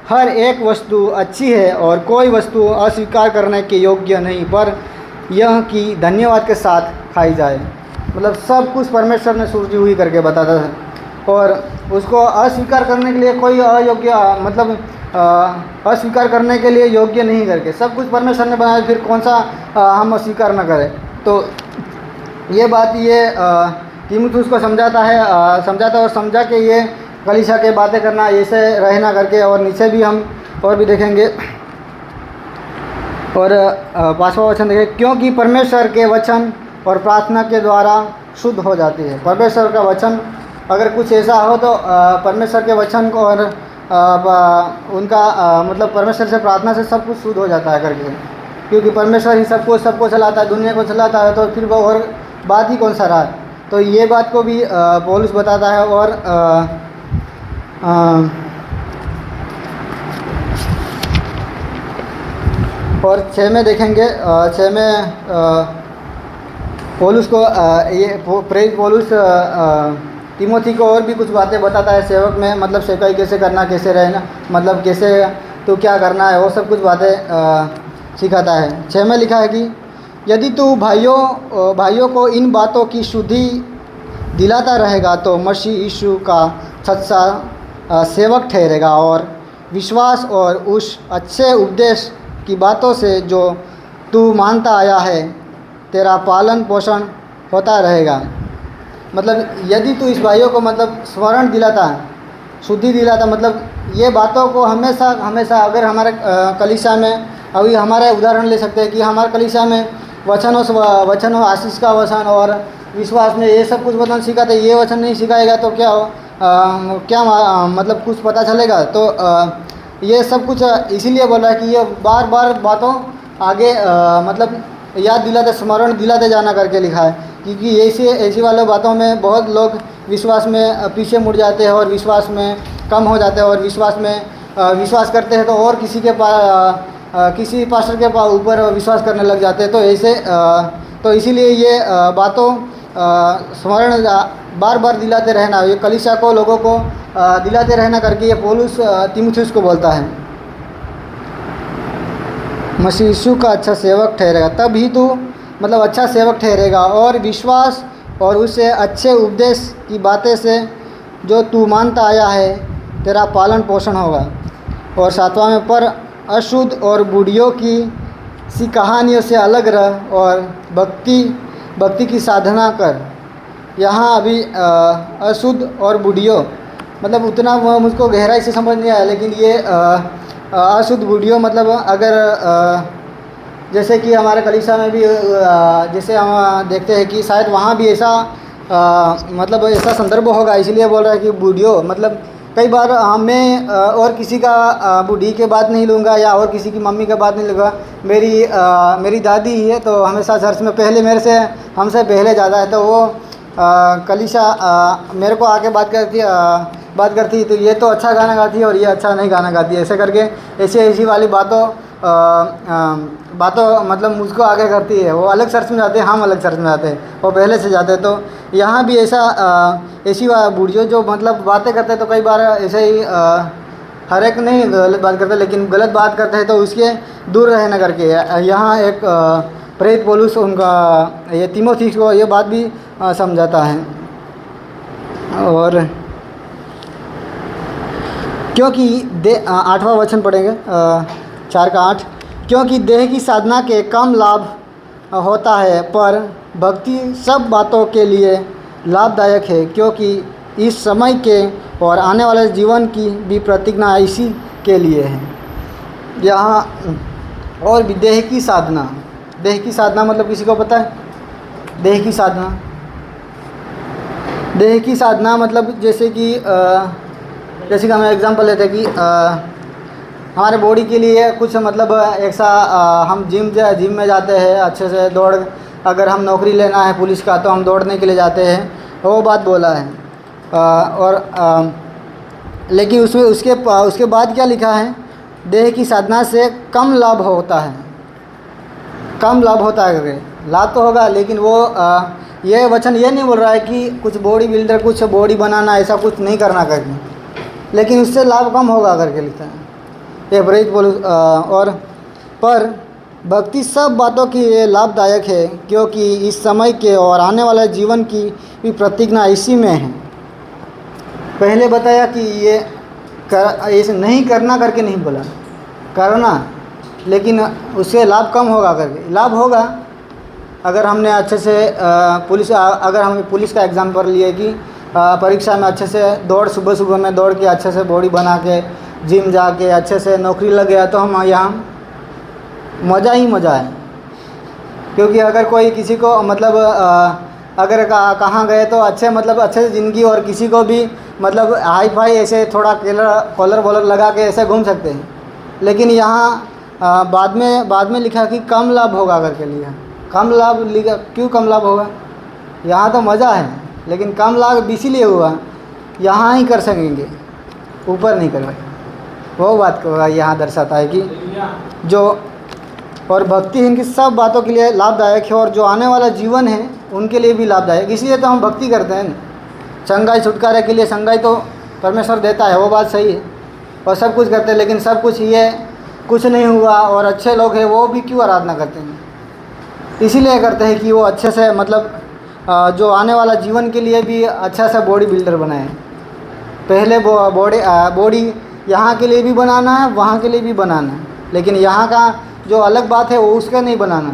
हर एक वस्तु अच्छी है और कोई वस्तु अस्वीकार करने के योग्य नहीं, पर यह कि धन्यवाद के साथ खाई जाए। मतलब सब कुछ परमेश्वर ने सृजी हुई करके बताता था, और उसको अस्वीकार करने के लिए कोई अयोग्य मतलब अस्वीकार करने के लिए योग्य नहीं करके सब कुछ परमेश्वर ने बनाया, फिर कौन सा हम अस्वीकार न करें। तो ये बात ये तीमुथियुस को समझाता और समझा के ये कलीसिया के बातें करना, ऐसे रहना करके। और नीचे भी हम और भी देखेंगे, और 5वां वचन देखें, क्योंकि परमेश्वर के वचन और प्रार्थना के द्वारा शुद्ध हो जाती है। परमेश्वर का वचन अगर कुछ ऐसा हो तो परमेश्वर के वचन को और उनका मतलब परमेश्वर से प्रार्थना से सब कुछ शुद्ध हो जाता है करके, क्योंकि परमेश्वर ही सबको चलाता है, दुनिया को चलाता है, तो फिर वो और बात ही कौन सा रहा। तो ये बात को भी पौलुस बताता है। और 6 में देखेंगे, 6 में पौलुस को ये प्रेरित पौलुस तीमुथी को और भी कुछ बातें बताता है सेवक में, मतलब सेवकाई कैसे करना, कैसे रहना, मतलब कैसे तो क्या करना है, वो सब कुछ बातें सिखाता है। 6 में लिखा है कि यदि तू भाइयों को इन बातों की शुद्धि दिलाता रहेगा तो मसीह यीशु का सच्चा सेवक ठहरेगा और विश्वास और उस अच्छे उपदेश की बातों से जो तू मानता आया है तेरा पालन पोषण होता रहेगा। मतलब यदि तू इस भाइयों को मतलब स्मरण दिलाता, शुद्धि दिलाता, मतलब ये बातों को हमेशा हमेशा अगर हमारे कलीसिया में अभी हमारे उदाहरण ले सकते हैं कि हमारे कलीसिया में वचनों आशीष का वचन और विश्वास में ये सब कुछ वचन सिखाते, ये वचन नहीं सिखाएगा तो क्या हो मतलब कुछ पता चलेगा। तो ये सब कुछ इसीलिए बोल रहा है कि ये बार बार बातों आगे मतलब याद दिलाते, स्मरण दिलाते जाना करके लिखा है, क्योंकि ऐसी वाले बातों में बहुत लोग विश्वास में पीछे मुड़ जाते हैं और विश्वास में कम हो जाते हैं और विश्वास में विश्वास करते हैं तो और किसी पास्टर के ऊपर विश्वास करने लग जाते हैं। तो ऐसे तो इसीलिए ये बातों स्मरण बार बार दिलाते रहना, ये कलीसिया को लोगों को दिलाते रहना करके ये पौलुस तीमुथियुस को बोलता है। मसीह यीशु का अच्छा सेवक ठहरेगा, तब ही तू मतलब अच्छा सेवक ठहरेगा और विश्वास और उससे अच्छे उपदेश की बातें से जो तू मानता आया है तेरा पालन पोषण होगा। और 7वां में पर अशुद्ध और बूढ़ियों की सी कहानियों से अलग रह और भक्ति की साधना कर। यहाँ अभी अशुद्ध और बूढ़ियों मतलब उतना मुझको गहराई से समझ नहीं आया, लेकिन ये अशुद्ध बूढ़ियों मतलब अगर जैसे कि हमारे कलीसिया में भी जैसे हम देखते हैं कि शायद वहाँ भी ऐसा मतलब ऐसा संदर्भ होगा, इसलिए बोल रहा है कि बूढ़ियों मतलब कई बार मैं और किसी का बूढ़ी के बात नहीं लूँगा या और किसी की मम्मी के बात नहीं लूँगा। मेरी दादी ही है तो हमेशा चर्च में पहले हमसे पहले ज़्यादा है, तो वो कलीसिया मेरे को आके बात करती तो ये तो अच्छा गाना गाती है और ये अच्छा नहीं गाना गाती है, ऐसे करके ऐसी वाली बातों मतलब मुझको आगे करती है। वो अलग चर्च में जाते हैं, हम अलग चर्च में जाते हैं, वो पहले से जाते हैं। तो यहाँ भी ऐसी बूढ़ियों जो मतलब बातें करते हैं तो कई बार ऐसे ही हर एक नहीं गलत बात करते, लेकिन गलत बात करते हैं तो उसके दूर रहना करके यहाँ एक प्रेरित पौलुस उनका ये तीमुथियुस को ये बात भी समझाता है। और क्योंकि 8वां वचन पढ़ेंगे 4 का 8, क्योंकि देह की साधना के कम लाभ होता है पर भक्ति सब बातों के लिए लाभदायक है, क्योंकि इस समय के और आने वाले जीवन की भी प्रतिज्ञा इसी के लिए है। यहाँ और भी देह की साधना मतलब किसी को पता है? देह की साधना मतलब जैसे कि हम एग्जांपल लेते हैं कि हमारे बॉडी के लिए कुछ मतलब ऐसा हम जिम में जाते हैं, अच्छे से दौड़, अगर हम नौकरी लेना है पुलिस का तो हम दौड़ने के लिए जाते हैं, वो बात बोला है। लेकिन उसमें उसके बाद क्या लिखा है? देह की साधना से कम लाभ होता है करके। लाभ तो होगा, लेकिन वो ये वचन ये नहीं बोल रहा है कि कुछ बॉडी बिल्डर कुछ बॉडी बनाना ऐसा कुछ नहीं करना करके, लेकिन उससे लाभ कम होगा करके लिखता है ये प्रेरित पौलुस। और पर भक्ति सब बातों की लाभदायक है, क्योंकि इस समय के और आने वाले जीवन की भी प्रतिज्ञा इसी में है। पहले बताया कि ये ऐसे नहीं करना करके नहीं बोला, करना, लेकिन उससे लाभ कम होगा करके। लाभ होगा अगर हमने अच्छे से अगर हम पुलिस का एग्जाम्पल लिए कि परीक्षा में अच्छे से सुबह में दौड़ के अच्छे से बॉडी बना के जिम जाके अच्छे से नौकरी लग गया तो हम यहाँ मज़ा ही मज़ा है। क्योंकि अगर कोई किसी को मतलब अगर कहाँ गए तो अच्छे से ज़िंदगी, और किसी को भी मतलब हाई फाई ऐसे थोड़ा कॉलर वॉलर लगा के ऐसे घूम सकते हैं, लेकिन यहाँ बाद में लिखा कि कम लाभ होगा करके लिखा। कम लाभ लिखा, क्यों कम लाभ होगा? यहाँ तो मज़ा है, लेकिन कम लाभ इसीलिए हुआ यहाँ ही कर सकेंगे, ऊपर नहीं कर। वो बात को यहाँ दर्शाता है कि जो और भक्ति इनकी सब बातों के लिए लाभदायक है और जो आने वाला जीवन है उनके लिए भी लाभदायक। इसलिए तो हम भक्ति करते हैं। संगाई छुटकारे के लिए संगाई तो परमेश्वर देता है, वो बात सही है, और सब कुछ करते हैं, लेकिन सब कुछ ये कुछ नहीं हुआ और अच्छे लोग हैं वो भी क्यों आराधना करते हैं? इसीलिए करते हैं कि वो अच्छे से मतलब जो आने वाला जीवन के लिए भी अच्छा सा बॉडी बिल्डर बनाए। पहले बॉडी यहाँ के लिए भी बनाना है, वहाँ के लिए भी बनाना है, लेकिन यहाँ का जो अलग बात है वो उसका नहीं बनाना।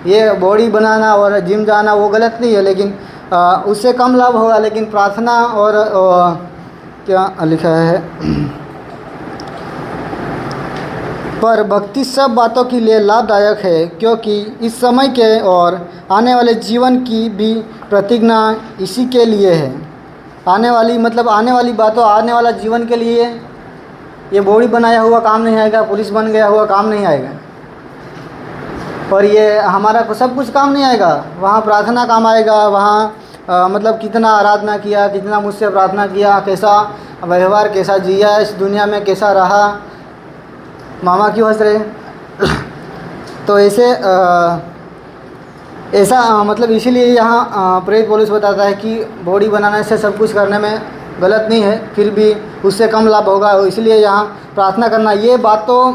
ये बॉडी बनाना और जिम जाना वो गलत नहीं है, लेकिन उससे कम लाभ होगा। लेकिन प्रार्थना और क्या लिखा है पर भक्ति सब बातों के लिए लाभदायक है, क्योंकि इस समय के और आने वाले जीवन की भी प्रतिज्ञा इसी के लिए है। आने वाली बातों, आने वाला जीवन के लिए ये बॉडी बनाया हुआ काम नहीं आएगा, पुलिस बन गया हुआ काम नहीं आएगा, और ये हमारा सब कुछ काम नहीं आएगा। वहाँ प्रार्थना काम आएगा, वहाँ मतलब कितना आराधना किया, कितना मुझसे प्रार्थना किया, कैसा व्यवहार, कैसा जिया इस दुनिया में, कैसा रहा। मामा क्यों हंस रहे? तो ऐसा मतलब इसीलिए यहाँ प्रेरित पौलुस बताता है कि बॉडी बनाने से सब कुछ करने में गलत नहीं है, फिर भी उससे कम लाभ होगा, इसलिए यहाँ प्रार्थना करना। ये बात तो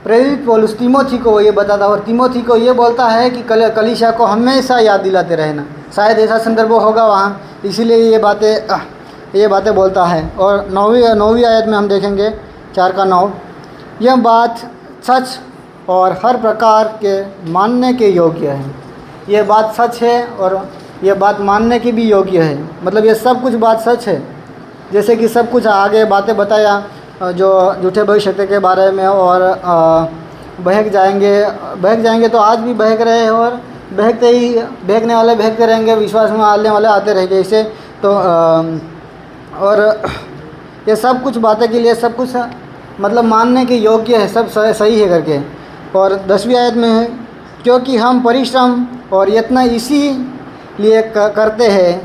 प्रेरित पौलुस तीमोथी को ये बताता है, और तीमोथी को ये बोलता है कि कलीसिया को हमेशा याद दिलाते रहना। शायद ऐसा संदर्भ होगा वहाँ, इसीलिए ये बातें बोलता है। और नौवीं आयत में हम देखेंगे 4:9, यह बात सच और हर प्रकार के मानने के योग्य है। यह बात सच है और यह बात मानने की भी योग्य है, मतलब ये सब कुछ बात सच है। जैसे कि सब कुछ आगे बातें बताया जो झूठे भविष्य के बारे में, और बहक जाएंगे तो आज भी बहक रहे हैं, और बहकने वाले बहकते रहेंगे, विश्वास में आने वाले आते रहेंगे। इसे तो और ये सब कुछ बातें के लिए सब कुछ मतलब मानने के योग्य है, सब सही है करके। और 10वीं आयत में है, क्योंकि हम परिश्रम और यत्न इसी लिए करते हैं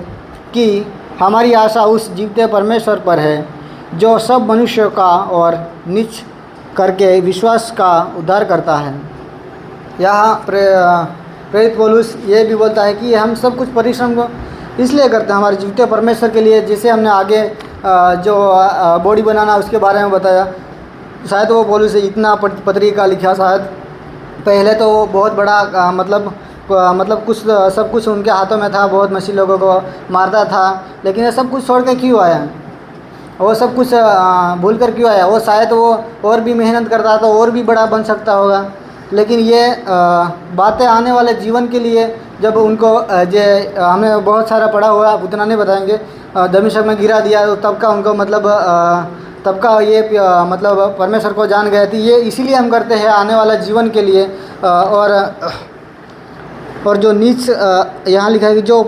कि हमारी आशा उस जीवते परमेश्वर पर है, जो सब मनुष्यों का और नीच करके विश्वास का उद्धार करता है। यहाँ प्रेरित पौलुस ये भी बोलता है कि हम सब कुछ परिश्रम को इसलिए करते हैं हमारे जीवते परमेश्वर के लिए। जैसे हमने आगे जो बॉडी बनाना उसके बारे में बताया, शायद वो पौलुस इतना पत्रिका लिखा, शायद पहले तो वो बहुत बड़ा मतलब कुछ सब कुछ उनके हाथों में था, बहुत मसीह लोगों को मारता था, लेकिन ये सब कुछ छोड़ के क्यों आया? वो सब कुछ भूल कर क्यों आया? वो शायद वो और भी मेहनत करता तो और भी बड़ा बन सकता होगा, लेकिन ये बातें आने वाले जीवन के लिए जब उनको हमें बहुत सारा पढ़ा हुआ, उतना नहीं बताएंगे, दमिश्क में गिरा दिया तो तब का उनको तब का ये मतलब परमेश्वर को जान गए थे। ये इसीलिए हम करते हैं आने वाला जीवन के लिए। और जो नीच यहाँ लिखा है कि जो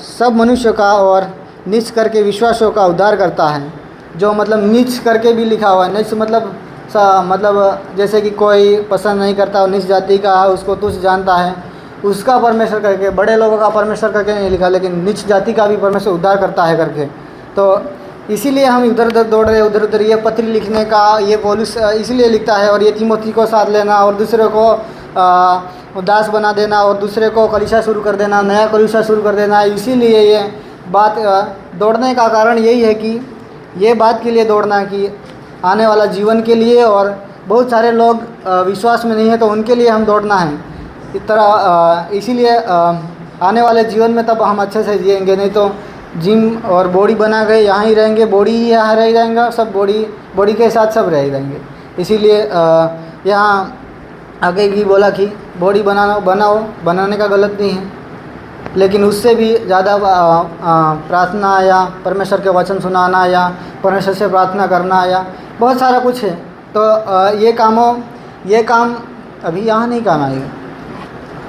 सब मनुष्यों का और नीच करके विश्वासों का उद्धार करता है। जो मतलब नीच करके भी लिखा हुआ है, नीच मतलब जैसे कि कोई पसंद नहीं करता, नीच जाति का है, उसको तुच्छ जानता है, उसका परमेश्वर करके, बड़े लोगों का परमेश्वर करके नहीं लिखा, लेकिन नीच जाति का भी परमेश्वर उद्धार करता है करके। तो इसीलिए हम इधर उधर दौड़ रहे, उधर उधर ये पत्री लिखने का ये पौलुस इसलिए लिखता है। और ये तीमोथी को साथ लेना और दूसरे को दास बना देना और दूसरे को कलीसिया शुरू कर देना, नया कलीसिया शुरू कर देना, इसीलिए ये बात दौड़ने का कारण यही है कि ये बात के लिए दौड़ना कि आने वाला जीवन के लिए, और बहुत सारे लोग विश्वास में नहीं है तो उनके लिए हम दौड़ना है इस तरह। इसीलिए आने वाले जीवन में तब हम अच्छे से जिएंगे, नहीं तो जिम और बॉडी बना गए यहाँ ही रहेंगे, बॉडी ही यहाँ रह जाएगा, सब बॉडी के साथ सब रह जाएंगे। इसीलिए यहाँ आगे भी बोला कि बॉडी बनाने का गलत नहीं है, लेकिन उससे भी ज़्यादा प्रार्थना या परमेश्वर के वचन सुनाना या परमेश्वर से प्रार्थना करना या बहुत सारा कुछ है। तो ये काम अभी यहाँ नहीं काम आएगा,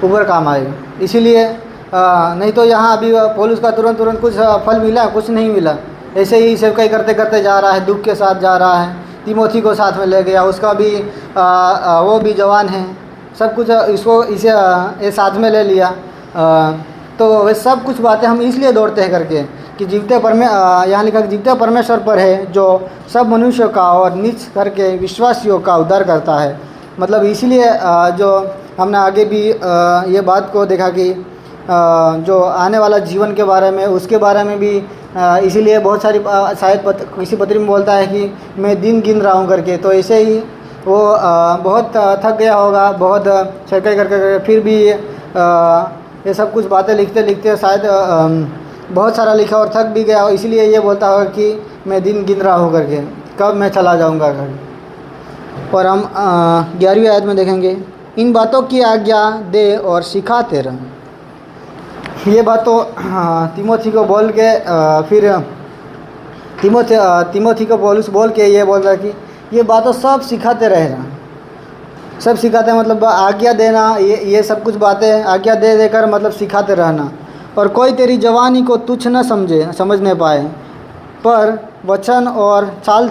ऊपर काम आएगा। इसीलिए नहीं तो यहाँ अभी पौलुस का तुरंत कुछ फल मिला, कुछ नहीं मिला, ऐसे ही सेवकाई करते करते जा रहा है, दुख के साथ जा रहा है। तीमोथी को साथ में ले गया, उसका भी वो भी जवान है, सब कुछ इसे साथ में ले लिया। तो वे सब कुछ बातें हम इसलिए दौड़ते हैं करके कि यहाँ लिखा कि जीवते परमेश्वर पर है, जो सब मनुष्यों का और नीच करके विश्वासियों का उद्धार करता है। मतलब इसलिए जो हमने आगे भी ये बात को देखा कि जो आने वाला जीवन के बारे में, उसके बारे में भी इसीलिए बहुत सारी शायद किसी पत्री में बोलता है कि मैं दिन गिन रहा हूँ करके। तो ऐसे ही वो बहुत थक गया होगा, बहुत सेवकाई करके फिर भी ये सब कुछ बातें लिखते लिखते शायद बहुत सारा लिखा और थक भी गया, और इसलिए ये बोलता होगा कि मैं दिन गिन रहा हूँ करके, कब मैं चला जाऊँगा घर। और हम 11वीं आयत में देखेंगे, इन बातों की आज्ञा दे और सिखाते रह। ये बात तो तिमोथी को बोल के फिर तिमोथी को पौलुस बोल के ये बोल रहा है कि ये बातों सब सिखाते रहना। सब सिखाते हैं मतलब आज्ञा देना, ये सब कुछ बातें आज्ञा दे देकर मतलब सिखाते रहना। और कोई तेरी जवानी को तुच्छ न समझ नहीं पाए, पर वचन और चाल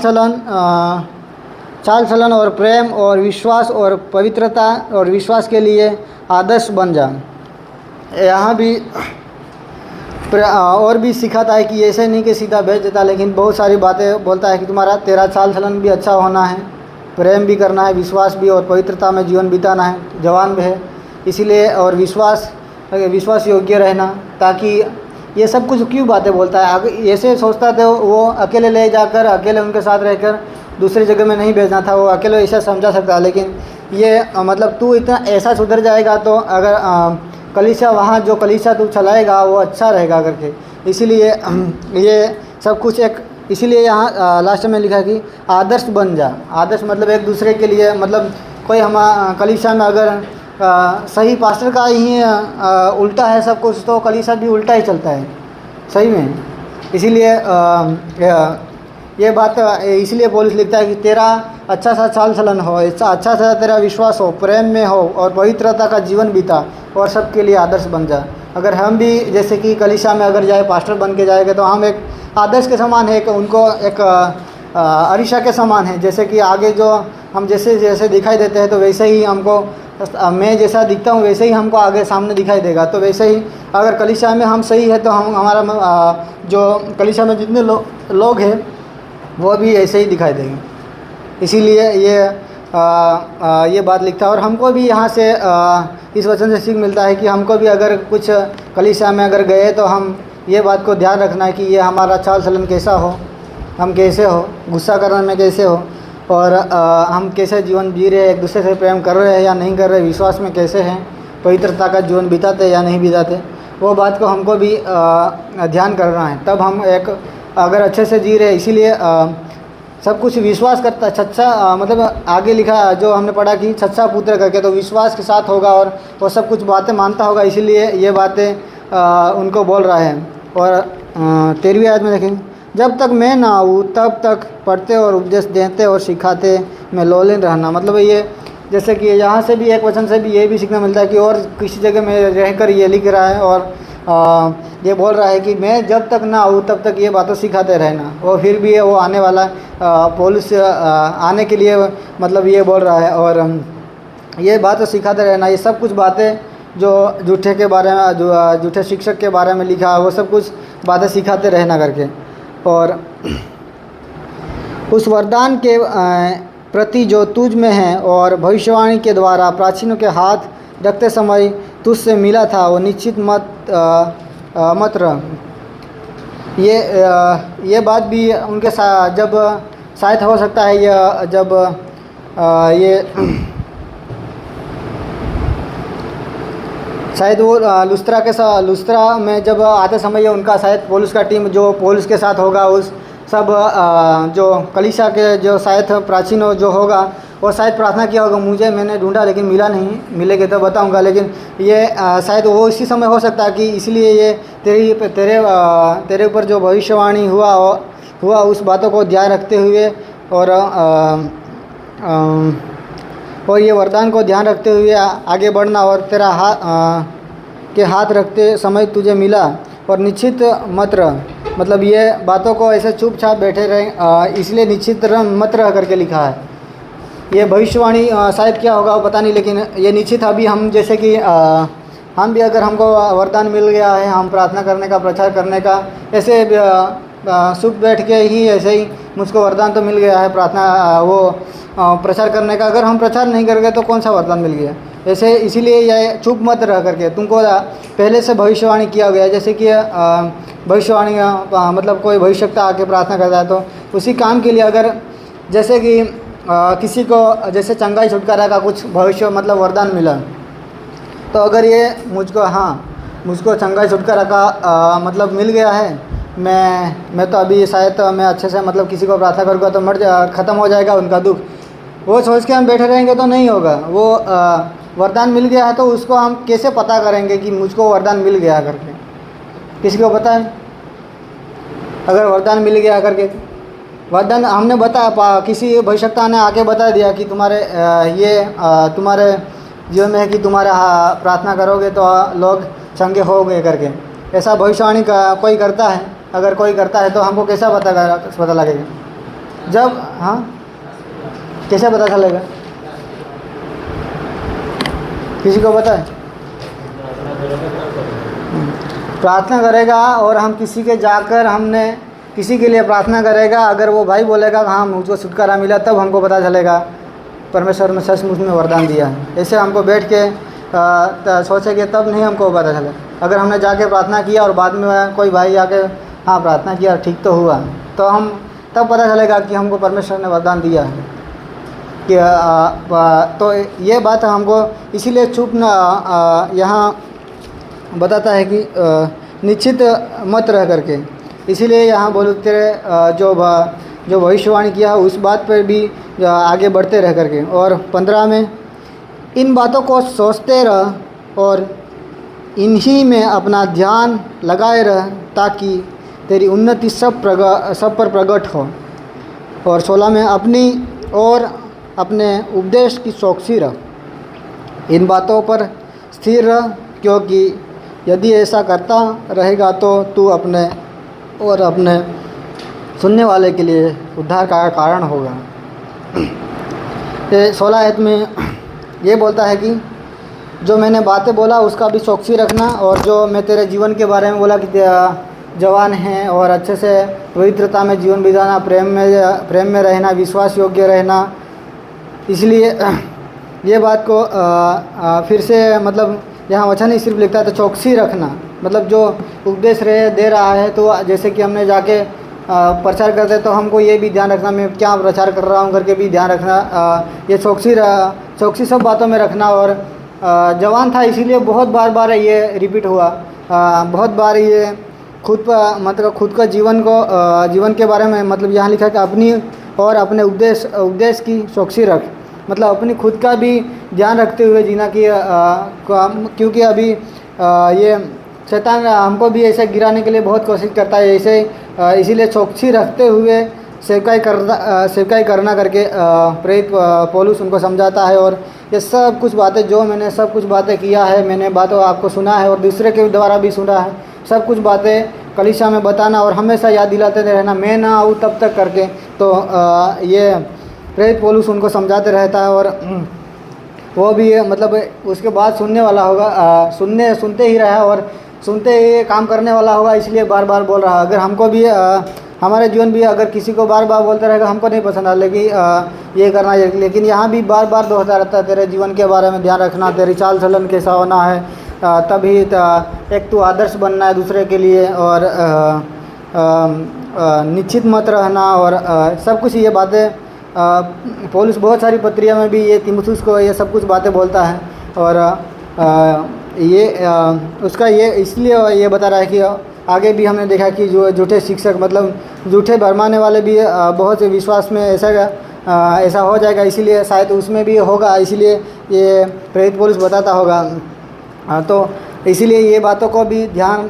चलन और प्रेम और विश्वास और पवित्रता और विश्वास के लिए आदर्श बन जा। यहाँ भी और भी सिखाता है कि ऐसे नहीं कि सीधा भेज देता, लेकिन बहुत सारी बातें बोलता है कि तेरा चाल चलन भी अच्छा होना है, प्रेम भी करना है, विश्वास भी और पवित्रता में जीवन बिताना है। जवान भी है इसीलिए, और विश्वास योग्य रहना, ताकि ये सब कुछ क्यों बातें बोलता है। ऐसे सोचता था वो अकेले ले जाकर अकेले उनके साथ रहकर दूसरी जगह में नहीं भेजना था, वो अकेले ऐसा समझा सकता, लेकिन ये मतलब तू इतना ऐसा सुधर जाएगा तो अगर कलीसिया वहाँ जो कलीसिया तू चलाएगा वो अच्छा रहेगा करके। इसीलिए ये सब कुछ इसीलिए यहाँ लास्ट में लिखा कि आदर्श बन जा। आदर्श मतलब एक दूसरे के लिए, मतलब कोई हम कलीसिया में अगर सही पास्टर का ही उल्टा है सब कुछ, तो कलीसिया भी उल्टा ही चलता है सही में। इसीलिए ये बात इसलिए पौलुस लिखता है कि तेरा अच्छा सा चाल चलन हो, अच्छा सा तेरा विश्वास हो, प्रेम में हो और पवित्रता का जीवन बीता और सबके लिए आदर्श बन जा। अगर हम भी जैसे कि कलीसिया में अगर जाए पास्टर बन के जाएंगे तो हम एक आदर्श के समान है, उनको एक अरीसा के समान है। जैसे कि आगे जो हम जैसे दिखाई देते हैं तो वैसे ही हमको, मैं जैसा दिखता हूँ वैसे ही हमको आगे सामने दिखाई देगा। तो वैसे ही अगर कलीसिया में हम सही है तो हम हमारा जो कलीसिया में जितने लोग हैं वो भी ऐसे ही दिखाई देंगे। इसीलिए ये बात लिखता है। और हमको भी यहाँ से इस वचन से सीख मिलता है कि हमको भी अगर कुछ कलीसिया में अगर गए तो हम ये बात को ध्यान रखना है कि ये हमारा चाल चलन कैसा हो, हम कैसे हो, गुस्सा करने में कैसे हो, और हम कैसे जीवन जी रहे हैं, एक दूसरे से प्रेम कर रहे हैं या नहीं कर रहे, विश्वास में कैसे हैं, पवित्रता का जीवन बिताते या नहीं बिताते, वो बात को हमको भी ध्यान करना है। तब हम एक अगर अच्छे से जी रहे। इसीलिए सब कुछ विश्वास करता है सच्चा, मतलब आगे लिखा जो हमने पढ़ा कि सच्चा पुत्र करके, तो विश्वास के साथ होगा और वो सब कुछ बातें मानता होगा। इसीलिए ये बातें उनको बोल रहा है। और 13वीं आयत में देखेंगे, जब तक मैं ना आऊँ तब तक पढ़ते और उपदेश देते और सिखाते में लोलीन रहना। मतलब ये जैसे कि यहाँ से भी एक वचन से भी ये भी सीखना मिलता है कि और किसी जगह में रहकर ये लिख रहा है और ये बोल रहा है कि मैं जब तक ना आऊँ तब तक ये बातें सिखाते रहना। वो फिर भी वो आने वाला पौलुस आने के लिए मतलब ये बोल रहा है, और ये बातें सिखाते रहना। ये सब कुछ बातें जो झूठे के बारे में, जो झूठे शिक्षक के बारे में लिखा है, वो सब कुछ बातें सिखाते रहना करके। और उस वरदान के प्रति जो तुझ में है और भविष्यवाणी के द्वारा प्राचीनों के हाथ रखते समय तुझसे मिला था, वो निश्चित मत रह। ये बात भी उनके साथ जब शायद हो सकता है, ये जब ये शायद वो लुस्त्रा में जब आते समय उनका शायद पौलुस का टीम जो पौलुस के साथ होगा, उस सब जो कलीसिया के जो शायद प्राचीन जो होगा वो शायद प्रार्थना किया होगा, मैंने ढूंढा लेकिन मिला नहीं, मिलेगा तो बताऊंगा। लेकिन ये शायद वो इसी समय हो सकता है कि इसलिए ये तेरे ऊपर जो भविष्यवाणी हुआ उस बातों को ध्यान रखते हुए और ये वरदान को ध्यान रखते हुए आगे बढ़ना, और तेरा हाथ रखते समय तुझे मिला और निश्चित मत रह। मतलब ये बातों को ऐसे चुपचाप बैठे रहे, इसलिए निश्चित मत रह करके लिखा है। ये भविष्यवाणी शायद क्या होगा वो पता नहीं, लेकिन ये निश्चित अभी हम जैसे कि हम भी अगर हमको वरदान मिल गया है, हम प्रार्थना करने का, प्रचार करने का, ऐसे सुख बैठ के ही ऐसे ही मुझको वरदान तो मिल गया है प्रार्थना वो प्रचार करने का। अगर हम प्रचार नहीं कर गए तो कौन सा वरदान मिल गया ऐसे। इसीलिए ये चुप मत रह करके, तुमको पहले से भविष्यवाणी किया गया। जैसे कि भविष्यवाणी मतलब कोई भविष्यवक्ता आके प्रार्थना करता है तो उसी काम के लिए, अगर जैसे कि किसी को जैसे चंगाई छुटकारा का कुछ भविष्य मतलब वरदान मिला, तो अगर ये मुझको चंगा छुटकारा का मतलब मिल गया है, मैं तो अभी शायद मैं अच्छे से मतलब किसी को प्रार्थना करूँगा तो ख़त्म हो जाएगा उनका दुख, वो सोच के हम बैठे रहेंगे तो नहीं होगा। वो वरदान मिल गया है तो उसको हम कैसे पता करेंगे कि मुझको वरदान मिल गया करके? किसी को पता है? अगर वरदान मिल गया करके, वरदान हमने किसी भविष्यवक्ता ने आके बता दिया कि तुम्हारे जीवन में है कि तुम्हारे प्रार्थना करोगे तो लोग चंगे हो गए करके, ऐसा भविष्यवाणी कोई करता है? अगर कोई करता है तो हमको कैसा पता लगेगा? जब कैसे पता चलेगा? किसी को पता है? प्रार्थना करेगा और हम किसी के जाकर हमने किसी के लिए प्रार्थना करेगा, अगर वो भाई बोलेगा हाँ मुझको छुटकारा मिला, तब हमको पता चलेगा परमेश्वर ने सचमुच में वरदान दिया है। ऐसे हमको बैठ के सोचेंगे तब नहीं हमको पता चले। अगर हमने जाके प्रार्थना किया और बाद में कोई भाई आके हाँ प्रार्थना किया ठीक तो हुआ, तो हम तब पता चलेगा कि हमको परमेश्वर ने वरदान दिया है कि तो ये बात हमको इसीलिए चुप न यहाँ बताता है कि निश्चित मत रह करके। इसीलिए यहाँ बोलते जो भविष्यवाणी किया उस बात पर भी आगे बढ़ते रह करके। और 15 में इन बातों को सोचते रह और इन्हीं में अपना ध्यान लगाए रह ताकि तेरी उन्नति सब पर प्रकट हो। और 16 में अपनी और अपने उपदेश की चौकसी रह, इन बातों पर स्थिर रह, क्योंकि यदि ऐसा करता रहेगा तो तू अपने और अपने सुनने वाले के लिए उद्धार का कारण होगा। 16 आयत में ये बोलता है कि जो मैंने बातें बोला उसका भी चौकसी रखना, और जो मैं तेरे जीवन के बारे में बोला कि जवान हैं और अच्छे से पवित्रता में जीवन बिताना, प्रेम में रहना, विश्वास योग्य रहना। इसलिए ये बात को फिर से मतलब यहाँ वचन ही सिर्फ लिखता है तो चौकसी रखना, मतलब जो उपदेश दे रहा है, तो जैसे कि हमने जाके प्रचार करते तो हमको ये भी ध्यान रखना मैं क्या प्रचार कर रहा हूँ करके भी ध्यान रखना, ये चौकसी सब बातों में रखना। और जवान था इसीलिए बहुत बार ये रिपीट हुआ, बहुत बार ये खुद का जीवन के बारे में मतलब यहाँ लिखा है कि अपनी और अपने उपदेश की चौकसी रख, मतलब अपनी खुद का भी ध्यान रखते हुए जीना कि क्योंकि अभी ये शैतान हमको भी ऐसे गिराने के लिए बहुत कोशिश करता है। ऐसे इसीलिए चौकसी रखते हुए सेवकाई करना करके प्रेरित पौलुस उनको समझाता है। और ये सब कुछ बातें जो मैंने सब कुछ बातें किया है, मैंने बातों आपको सुना है और दूसरे के द्वारा भी सुना है, सब कुछ बातें कलीसिया में बताना और हमेशा याद दिलाते रहना, मैं ना आऊँ तब तक करके। तो ये प्रेरित पौलुस उनको समझाते रहता है। और वो भी मतलब उसके बाद सुनने वाला होगा, सुनते ही रहा और सुनते ही काम करने वाला होगा, इसलिए बार बार बोल रहा है। अगर हमको भी हमारे जीवन भी अगर किसी को बार बार बोलते रहेगा हमको नहीं पसंद आ, लेकिन ये करना है, लेकिन यहाँ भी बार बार दोहराता रहता है तेरे जीवन के बारे में ध्यान रखना, तेरी चाल चलन कैसा होना है, तभी एक तो आदर्श बनना है दूसरे के लिए, और निश्चित मत रहना, और सब कुछ ये बातें पौलुस बहुत सारी पत्रिया में भी ये तीमुथियुस को ये सब कुछ बातें बोलता है। और ये उसका ये इसलिए ये बता रहा है कि आगे भी हमने देखा कि जो झूठे शिक्षक मतलब झूठे भरमाने वाले भी बहुत से विश्वास में ऐसा हो जाएगा, इसीलिए शायद उसमें भी होगा, इसीलिए ये प्रेरित पौलुस बताता होगा। तो इसीलिए ये बातों को भी ध्यान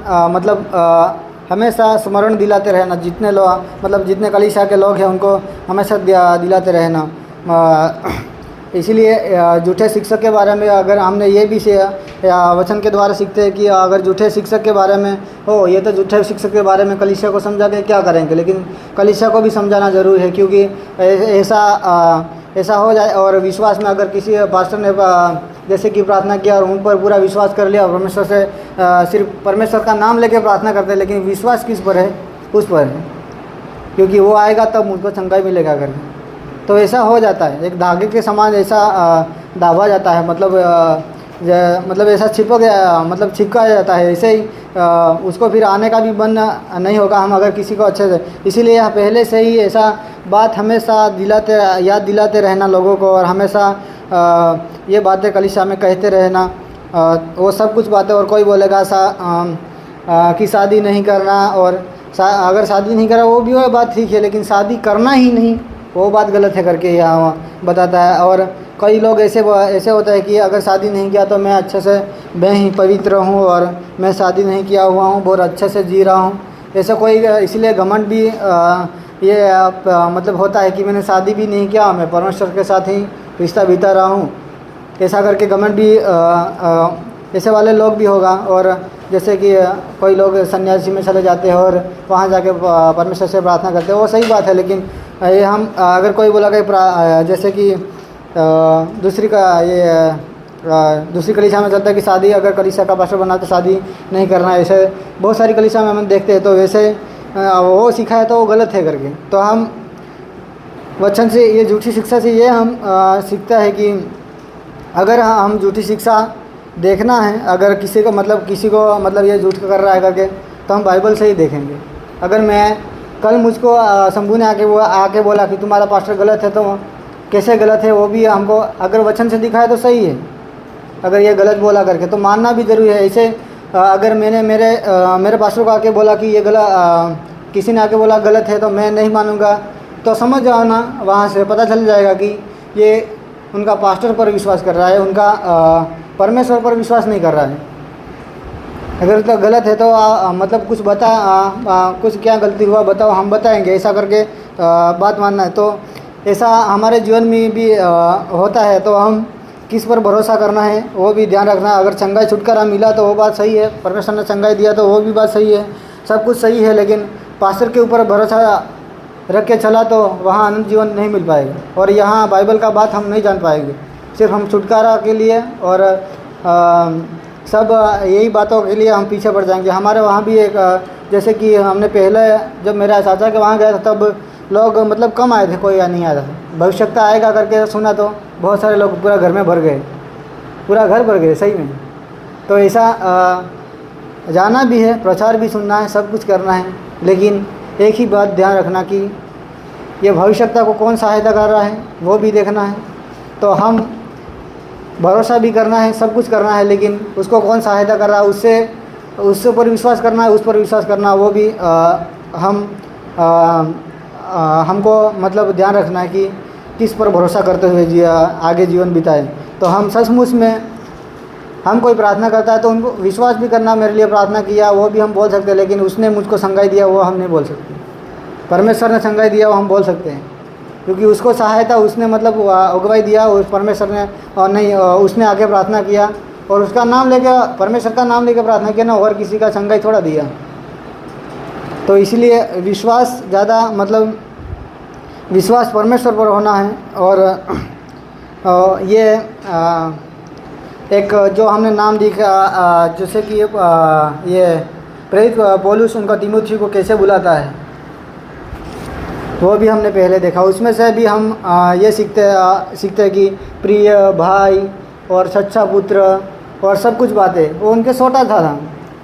हमेशा स्मरण दिलाते रहना, जितने लोग मतलब जितने कलीसिया के लोग हैं उनको हमेशा दिलाते रहना। इसीलिए झूठे शिक्षक के बारे में अगर हमने ये भी वचन के द्वारा सीखते हैं कि अगर झूठे शिक्षक के बारे में हो, ये तो झूठे शिक्षक के बारे में कलीसिया को समझा के क्या करेंगे, लेकिन कलीसिया को भी समझाना ज़रूरी है, क्योंकि ऐसा हो जाए और विश्वास में अगर किसी पास्टर ने जैसे कि प्रार्थना किया और उन पर पूरा विश्वास कर लिया, परमेश्वर से सिर्फ परमेश्वर का नाम लेके प्रार्थना करते हैं, लेकिन विश्वास किस पर है? उस पर है, क्योंकि वो आएगा तब मुझको चंगाई मिलेगा करके। तो ऐसा हो जाता है, एक धागे के समान ऐसा दाबा जाता है, मतलब ऐसा चिपका जाता है, ऐसे ही उसको फिर आने का भी मन नहीं होगा हम अगर किसी को अच्छे से। इसीलिए यहाँ पहले से ही ऐसा बात हमेशा याद दिलाते रहना लोगों को, और हमेशा ये बातें कलीसिया में कहते रहना वो सब कुछ बातें। और कोई बोलेगा कि शादी नहीं करना, और अगर शादी नहीं करा वो भी वो बात ठीक है, लेकिन शादी करना ही नहीं वो बात गलत है करके यहाँ बताता है। और कई लोग ऐसे होता है कि अगर शादी नहीं किया तो मैं अच्छे से मैं ही पवित्र हूँ और मैं शादी नहीं किया हुआ हूँ, बहुत अच्छे से जी रहा हूँ। ऐसा कोई इसलिए घमंड भी मतलब होता है कि मैंने शादी भी नहीं किया, मैं परमेश्वर के साथ ही रिश्ता बिता रहा हूँ, ऐसा करके घमंड भी ऐसे वाले लोग भी होगा। और जैसे कि कोई लोग सन्यासी में चले जाते हैं और वहाँ जाके परमेश्वर से प्रार्थना करते हैं, वो सही बात है। लेकिन ये हम अगर कोई बोला कि जैसे कि दूसरी कलीसिया में चलता है कि शादी अगर कलीसिया का पास्टर बना तो शादी नहीं करना, ऐसे बहुत सारी कलीसिया में हम देखते हैं। तो वैसे वो सिखाया तो वो गलत है करके। तो हम वचन से, ये झूठी शिक्षा से ये हम सीखता है कि अगर हम झूठी शिक्षा देखना है, अगर किसी को मतलब ये झूठ कर रहा है करके, तो हम बाइबल से ही देखेंगे। अगर मैं कल मुझको शंभू ने आके बोला कि तुम्हारा पास्टर गलत है, तो कैसे गलत है वो भी हमको अगर वचन से दिखाए तो सही है। अगर ये गलत बोला करके तो मानना भी ज़रूरी है। ऐसे अगर मैंने मेरे पास्टर को आके बोला कि ये किसी ने आके बोला गलत है तो मैं नहीं मानूंगा, तो समझ जाओ ना, वहाँ से पता चल जाएगा कि ये उनका पास्टर पर विश्वास कर रहा है, उनका परमेश्वर पर विश्वास नहीं कर रहा है। अगर तो गलत है तो मतलब कुछ कुछ क्या गलती हुआ बताओ, हम बताएंगे, ऐसा करके बात मानना है। तो ऐसा हमारे जीवन में भी होता है। तो हम किस पर भरोसा करना है वो भी ध्यान रखना। अगर चंगाई छुटकारा मिला तो वो बात सही है, परमेश्वर ने चंगाई दिया तो वो भी बात सही है, सब कुछ सही है। लेकिन पास्टर के ऊपर भरोसा रख के चला तो वहाँ अनंत जीवन नहीं मिल पाएगा, और यहाँ बाइबल का बात हम नहीं जान पाएंगे। सिर्फ हम छुटकारा के लिए और सब यही बातों के लिए हम पीछे पड़ जाएंगे। हमारे वहाँ भी एक जैसे कि हमने पहले जब मेरा चाचा के वहाँ गया था तब लोग मतलब कम आए थे, कोई नहीं आया था। भविष्यता आएगा करके सुना तो बहुत सारे लोग पूरा घर में भर गए, पूरा घर भर गए सही में। तो ऐसा जाना भी है, प्रचार भी सुनना है, सब कुछ करना है, लेकिन एक ही बात ध्यान रखना कि ये भविष्यता को कौन सहायता कर रहा है वो भी देखना है। तो हम भरोसा भी करना है, सब कुछ करना है, लेकिन उसको कौन सहायता कर रहा है उससे पर विश्वास करना है, उस पर विश्वास करना, वो भी हमको मतलब ध्यान रखना है कि किस पर भरोसा करते हुए आगे जीवन बिताए। तो हम सचमुच में हम कोई प्रार्थना करता है तो उनको विश्वास भी करना, मेरे लिए प्रार्थना किया वो भी हम बोल सकते हैं, लेकिन उसने मुझको संगाई दिया वो हम नहीं बोल सकते। परमेश्वर ने संगाई दिया वो हम बोल सकते हैं, क्योंकि उसको सहायता उसने मतलब अगुवाई दिया उस परमेश्वर ने, और नहीं उसने आगे प्रार्थना किया और उसका नाम लेके, परमेश्वर का नाम लेके प्रार्थना किया ना, और किसी का संगाई थोड़ा दिया। तो इसलिए विश्वास ज़्यादा मतलब विश्वास परमेश्वर पर होना है। और ये एक जो हमने नाम देखा जैसे कि ये प्रेरित पौलुस उनका तीमुथियुस को कैसे बुलाता है वो भी हमने पहले देखा। उसमें से भी हम ये सीखते हैं कि प्रिय भाई और सच्चा पुत्र और सब कुछ बातें वो उनके छोटा था।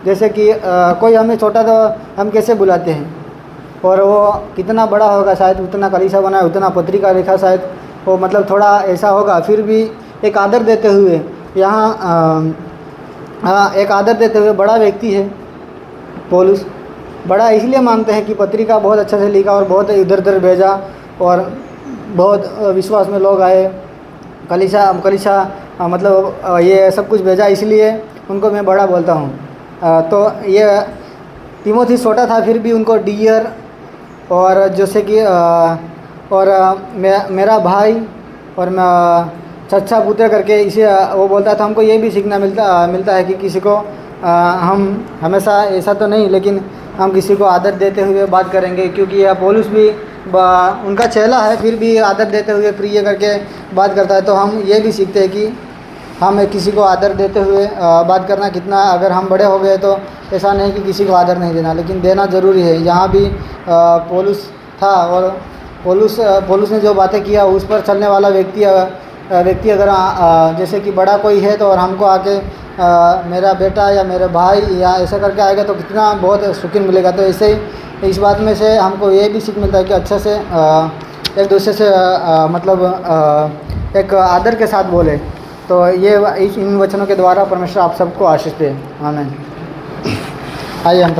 जैसे कि कोई हमें छोटा तो हम कैसे बुलाते हैं, और वो कितना बड़ा होगा शायद उतना कलीसिया बना है, उतना पत्रिका लिखा शायद वो मतलब थोड़ा ऐसा होगा, फिर भी एक आदर देते हुए यहाँ एक आदर देते हुए बड़ा व्यक्ति है पौलुस। बड़ा इसलिए मानते हैं कि पत्रिका बहुत अच्छे से लिखा और बहुत इधर उधर भेजा और बहुत विश्वास में लोग आए, कलीसिया मतलब ये सब कुछ भेजा, इसलिए उनको मैं बड़ा बोलता हूँ। तो ये तीमुथियुस छोटा था फिर भी उनको डियर और जैसे कि और मेरा भाई और सच्चा पुत्र करके इसे वो बोलता था। हमको ये भी सीखना मिलता है कि किसी को हम हमेशा ऐसा तो नहीं, लेकिन हम किसी को आदर देते हुए बात करेंगे, क्योंकि यह पौलुस भी उनका चेला है फिर भी आदर देते हुए प्रिय करके बात करता है। तो हम ये भी सीखते हैं कि हम किसी को आदर देते हुए बात करना कितना, अगर हम बड़े हो गए तो ऐसा नहीं कि किसी को आदर नहीं देना, लेकिन देना ज़रूरी है। यहाँ भी पौलुस था और पौलुस ने जो बातें किया उस पर चलने वाला व्यक्ति अगर जैसे कि बड़ा कोई है तो और हमको आके मेरा बेटा या मेरे भाई या ऐसा करके आएगा तो कितना बहुत सुकून मिलेगा। तो ऐसे ही इस बात में से हमको ये भी सीख मिलता है कि अच्छे से एक दूसरे से मतलब एक आदर के साथ बोले। तो ये इन वचनों के द्वारा परमेश्वर आप सबको आशीष दे। आमीन। आइए हम